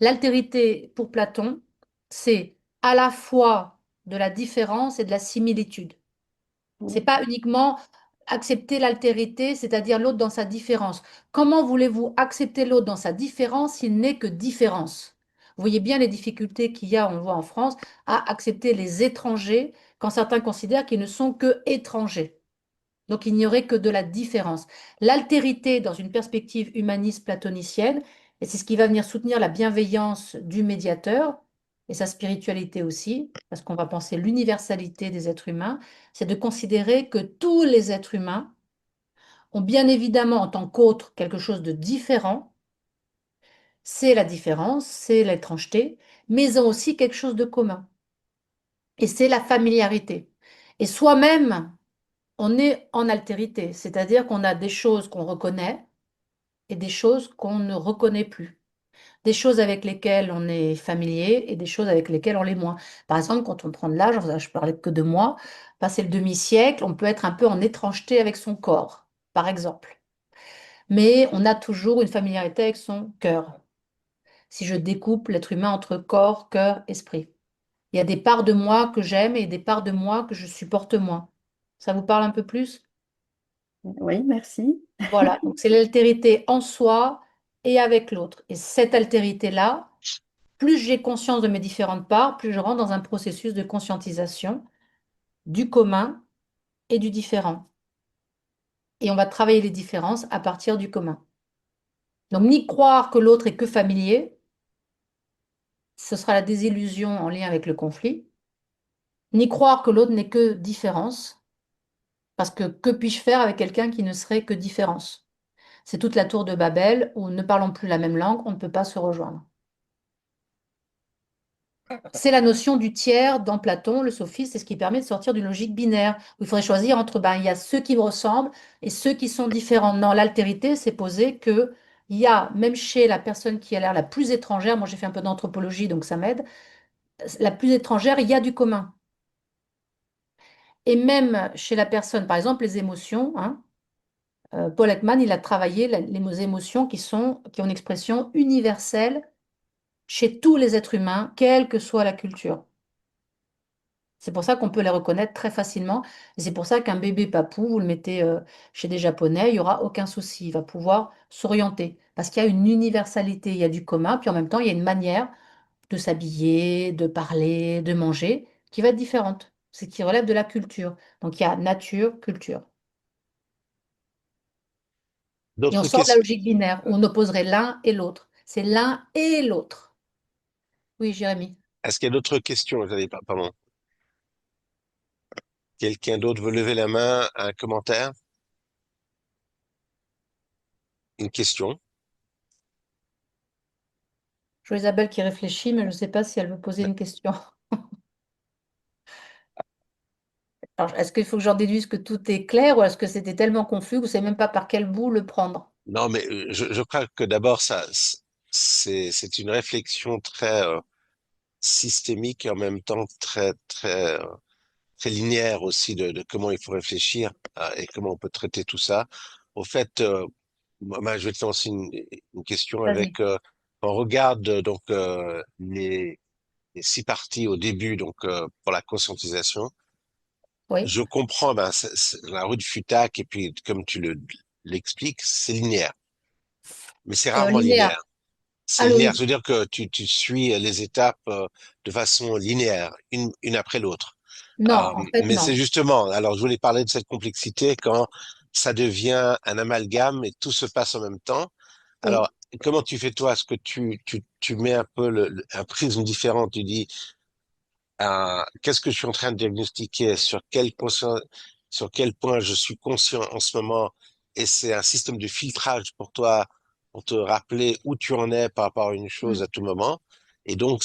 L'altérité pour Platon, c'est à la fois de la différence et de la similitude. C'est pas uniquement accepter l'altérité, c'est-à-dire l'autre dans sa différence. Comment voulez-vous accepter l'autre dans sa différence s'il n'est que différence? Vous voyez bien les difficultés qu'il y a, on le voit en France, à accepter les étrangers quand certains considèrent qu'ils ne sont que étrangers. Donc il n'y aurait que de la différence. L'altérité dans une perspective humaniste platonicienne, et c'est ce qui va venir soutenir la bienveillance du médiateur et sa spiritualité aussi, parce qu'on va penser l'universalité des êtres humains, c'est de considérer que tous les êtres humains ont bien évidemment en tant qu'autres quelque chose de différent, c'est la différence, c'est l'étrangeté, mais ils ont aussi quelque chose de commun, et c'est la familiarité. Et soi-même, on est en altérité, c'est-à-dire qu'on a des choses qu'on reconnaît et des choses qu'on ne reconnaît plus. Des choses avec lesquelles on est familier et des choses avec lesquelles on l'est moins. Par exemple, quand on prend de l'âge, je parlais que de moi, passer le demi-siècle, on peut être un peu en étrangeté avec son corps, par exemple. Mais on a toujours une familiarité avec son cœur. Si je découpe l'être humain entre corps, cœur, esprit. Il y a des parts de moi que j'aime et des parts de moi que je supporte moins. Ça vous parle un peu plus? Oui, merci. Voilà, donc c'est l'altérité en soi et avec l'autre. Et cette altérité-là, plus j'ai conscience de mes différentes parts, plus je rentre dans un processus de conscientisation du commun et du différent. Et on va travailler les différences à partir du commun. Donc, ni croire que l'autre est que familier, ce sera la désillusion en lien avec le conflit, ni croire que l'autre n'est que différence, parce que puis-je faire avec quelqu'un qui ne serait que différence? C'est toute la tour de Babel où, ne parlant plus la même langue, on ne peut pas se rejoindre. C'est la notion du tiers dans Platon, le sophiste, c'est ce qui permet de sortir d'une logique binaire, où il faudrait choisir entre, il y a ceux qui me ressemblent et ceux qui sont différents. Non, l'altérité, c'est poser que il y a, même chez la personne qui a l'air la plus étrangère, moi j'ai fait un peu d'anthropologie, donc ça m'aide, la plus étrangère, il y a du commun. Et même chez la personne, par exemple, les émotions, hein, Paul Ekman, il a travaillé les émotions qui ont une expression universelle chez tous les êtres humains, quelle que soit la culture. C'est pour ça qu'on peut les reconnaître très facilement. Et c'est pour ça qu'un bébé papou, vous le mettez chez des Japonais, il n'y aura aucun souci. Il va pouvoir s'orienter. Parce qu'il y a une universalité, il y a du commun, puis en même temps, il y a une manière de s'habiller, de parler, de manger, qui va être différente. C'est qui relève de la culture. Donc il y a nature, culture. Et on D'autres sort de la questions? logique binaire, où on opposerait l'un et l'autre. C'est l'un et l'autre. Oui, Jérémy. Est-ce qu'il y a d'autres questions? J'avais pas, pardon. Quelqu'un d'autre veut lever la main, un commentaire, une question? Je vois Isabelle qui réfléchit, mais je ne sais pas si elle veut poser une question. Alors, est-ce qu'il faut que j'en déduise que tout est clair ou est-ce que c'était tellement confus que vous ne savez même pas par quel bout le prendre? Non, mais je crois que d'abord, c'est une réflexion très systémique et en même temps très linéaire aussi de comment il faut réfléchir et comment on peut traiter tout ça. Au fait, je vais te lancer une question Vas-y. avec, on regarde les six parties au début, pour la conscientisation. Oui. Je comprends, c'est la rue de Futac et puis comme l'expliques, c'est linéaire, mais c'est rarement Linéaire. linéaire. C'est Ah linéaire, oui. je veux dire que tu suis les étapes de façon linéaire, une après l'autre. Non, en fait, Mais c'est non. justement, alors je voulais parler de cette complexité quand ça devient un amalgame et tout se passe en même temps. Oui. Alors, comment tu fais toi? Est-ce que tu mets un peu un prisme différent? Tu dis, qu'est-ce que je suis en train de diagnostiquer? Sur quel point je suis conscient en ce moment? Et c'est un système de filtrage pour toi, pour te rappeler où tu en es par rapport à une chose Hmm. à tout moment. Et donc,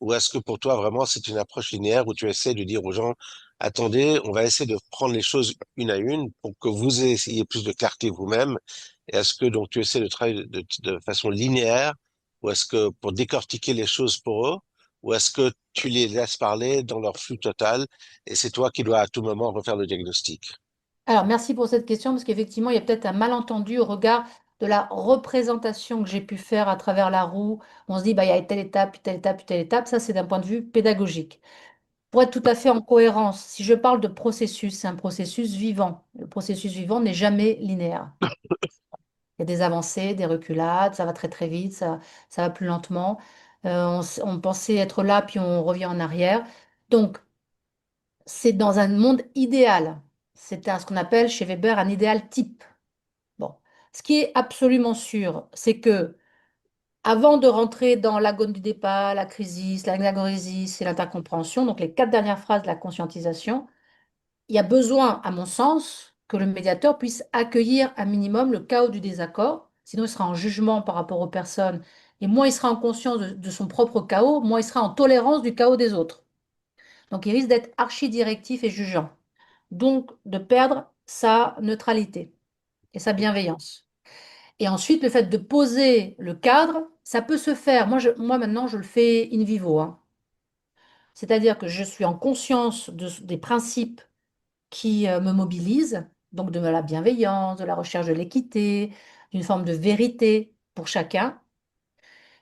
ou est-ce que pour toi, vraiment, c'est une approche linéaire où tu essaies de dire aux gens, attendez, on va essayer de prendre les choses une à une pour que vous ayez plus de clarté vous-même. Et est-ce que donc tu essaies de travailler de façon linéaire ou est-ce que pour décortiquer les choses pour eux? Ou est-ce que tu les laisses parler dans leur flux total et c'est toi qui dois à tout moment refaire le diagnostic? Alors, merci pour cette question parce qu'effectivement, il y a peut-être un malentendu au regard de la représentation que j'ai pu faire à travers la roue. On se dit, il y a telle étape, puis telle étape, puis telle étape. Ça, c'est d'un point de vue pédagogique. Pour être tout à fait en cohérence, si je parle de processus, c'est un processus vivant. Le processus vivant n'est jamais linéaire. Il y a des avancées, des reculades, ça va très très vite, ça va plus lentement. On pensait être là, puis on revient en arrière. Donc, c'est dans un monde idéal. Ce qu'on appelle chez Weber un idéal type. Bon. Ce qui est absolument sûr, c'est que avant de rentrer dans l'agone du départ, la crisis, l'anagorésis et l'intercompréhension, donc les 4 dernières phrases de la conscientisation, il y a besoin, à mon sens, que le médiateur puisse accueillir un minimum le chaos du désaccord, sinon il sera en jugement par rapport aux personnes, et moins il sera en conscience de son propre chaos, moins il sera en tolérance du chaos des autres. Donc il risque d'être archi-directif et jugeant, donc de perdre sa neutralité et sa bienveillance. Et ensuite, le fait de poser le cadre, ça peut se faire. Moi maintenant, je le fais in vivo, hein. C'est-à-dire que je suis en conscience des principes qui me mobilisent, donc de la bienveillance, de la recherche de l'équité, d'une forme de vérité pour chacun,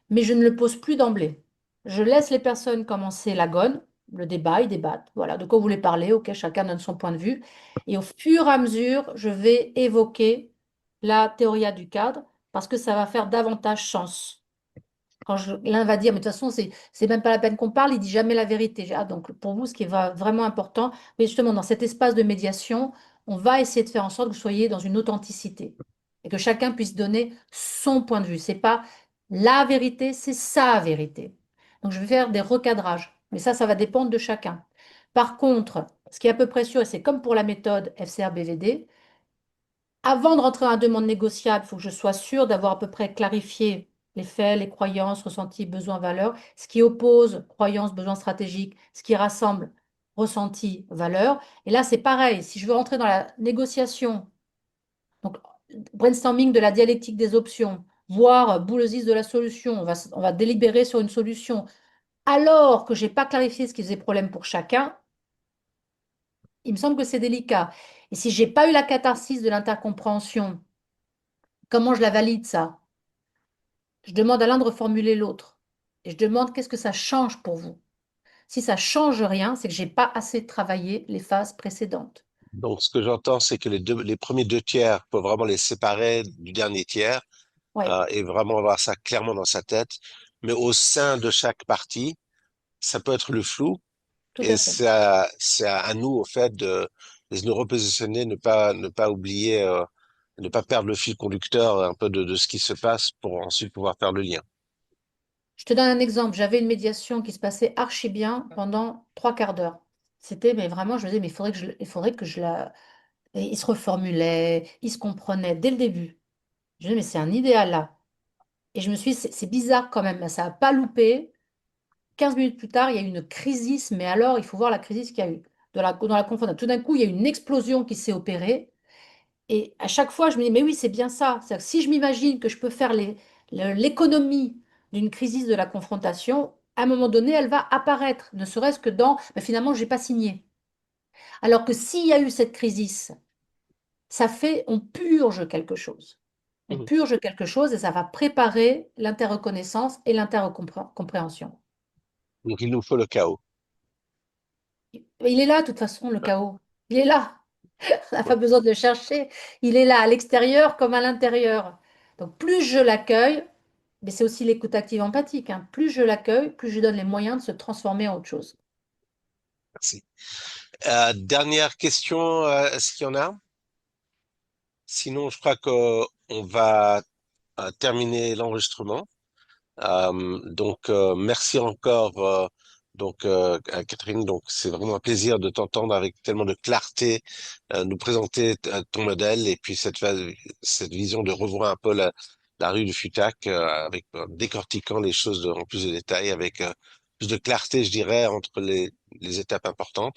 mais je ne le pose plus d'emblée. Je laisse les personnes commencer l'agone, le débat, ils débattent. Voilà, de quoi vous voulez parler, ok, chacun donne son point de vue. Et au fur et à mesure, je vais évoquer la théoria du cadre parce que ça va faire davantage sens. L'un va dire, mais de toute façon, c'est même pas la peine qu'on parle, il dit jamais la vérité. Ah, donc pour vous, ce qui est vraiment important, mais justement, dans cet espace de médiation, on va essayer de faire en sorte que vous soyez dans une authenticité et que chacun puisse donner son point de vue. C'est pas la vérité, c'est sa vérité. Donc je vais faire des recadrages, mais ça va dépendre de chacun. Par contre, ce qui est à peu près sûr, et c'est comme pour la méthode FCR-BVD, avant de rentrer dans la demande négociable, il faut que je sois sûre d'avoir à peu près clarifié les faits, les croyances, ressentis, besoins, valeurs, ce qui oppose croyances, besoins stratégiques, ce qui rassemble ressentis, valeurs. Et là, c'est pareil. Si je veux rentrer dans la négociation, donc brainstorming de la dialectique des options, voire boulezise de la solution, on va délibérer sur une solution, alors que je n'ai pas clarifié ce qui faisait problème pour chacun, il me semble que c'est délicat. Et si je n'ai pas eu la catharsis de l'intercompréhension, comment je la valide, ça? Je demande à l'un de reformuler l'autre. Et je demande qu'est-ce que ça change pour vous. Si ça change rien, c'est que j'ai pas assez travaillé les phases précédentes. Donc, ce que j'entends, c'est que les premiers deux tiers, faut vraiment les séparer du dernier tiers Oui, et vraiment avoir ça clairement dans sa tête. Mais au sein de chaque partie, ça peut être le flou tout et à fait. c'est à nous, au fait, de nous repositionner, ne pas oublier, ne pas perdre le fil conducteur un peu de ce qui se passe pour ensuite pouvoir faire le lien. Je te donne un exemple. J'avais une médiation qui se passait archi bien pendant 3 quarts d'heure. C'était, mais vraiment, je me disais, mais il faudrait que je la. Et il se reformulait, il se comprenait dès le début. Je me disais, mais c'est un idéal là. Et je me suis dit, c'est bizarre quand même, ça n'a pas loupé. 15 minutes plus tard, il y a eu une crise, mais alors, il faut voir la crise qu'il y a eu dans la confrontation. Tout d'un coup, il y a eu une explosion qui s'est opérée. Et à chaque fois, je me dis, mais oui, c'est bien ça. C'est-à-dire que si je m'imagine que je peux faire l'économie d'une crise de la confrontation, à un moment donné, elle va apparaître, ne serait-ce que dans, mais finalement, je n'ai pas signé. Alors que s'il y a eu cette crise, on purge quelque chose. On Mhm. purge quelque chose et ça va préparer l'interreconnaissance et l'intercompréhension. Donc, il nous faut le chaos. Il est là, de toute façon, le chaos. Il est là. On n'a pas besoin de le chercher. Il est là, à l'extérieur comme à l'intérieur. Donc, plus je l'accueille, mais c'est aussi l'écoute active empathique, hein, plus je l'accueille, plus je lui donne les moyens de se transformer en autre chose. Merci. Dernière question, est-ce qu'il y en a? Sinon, je crois qu'on va terminer l'enregistrement. Merci encore, à Catherine. Donc, c'est vraiment un plaisir de t'entendre avec tellement de clarté, nous présenter ton modèle et puis cette vision de revoir un peu la rue du Futac, décortiquant les choses en plus de détails, avec plus de clarté, je dirais, entre les étapes importantes.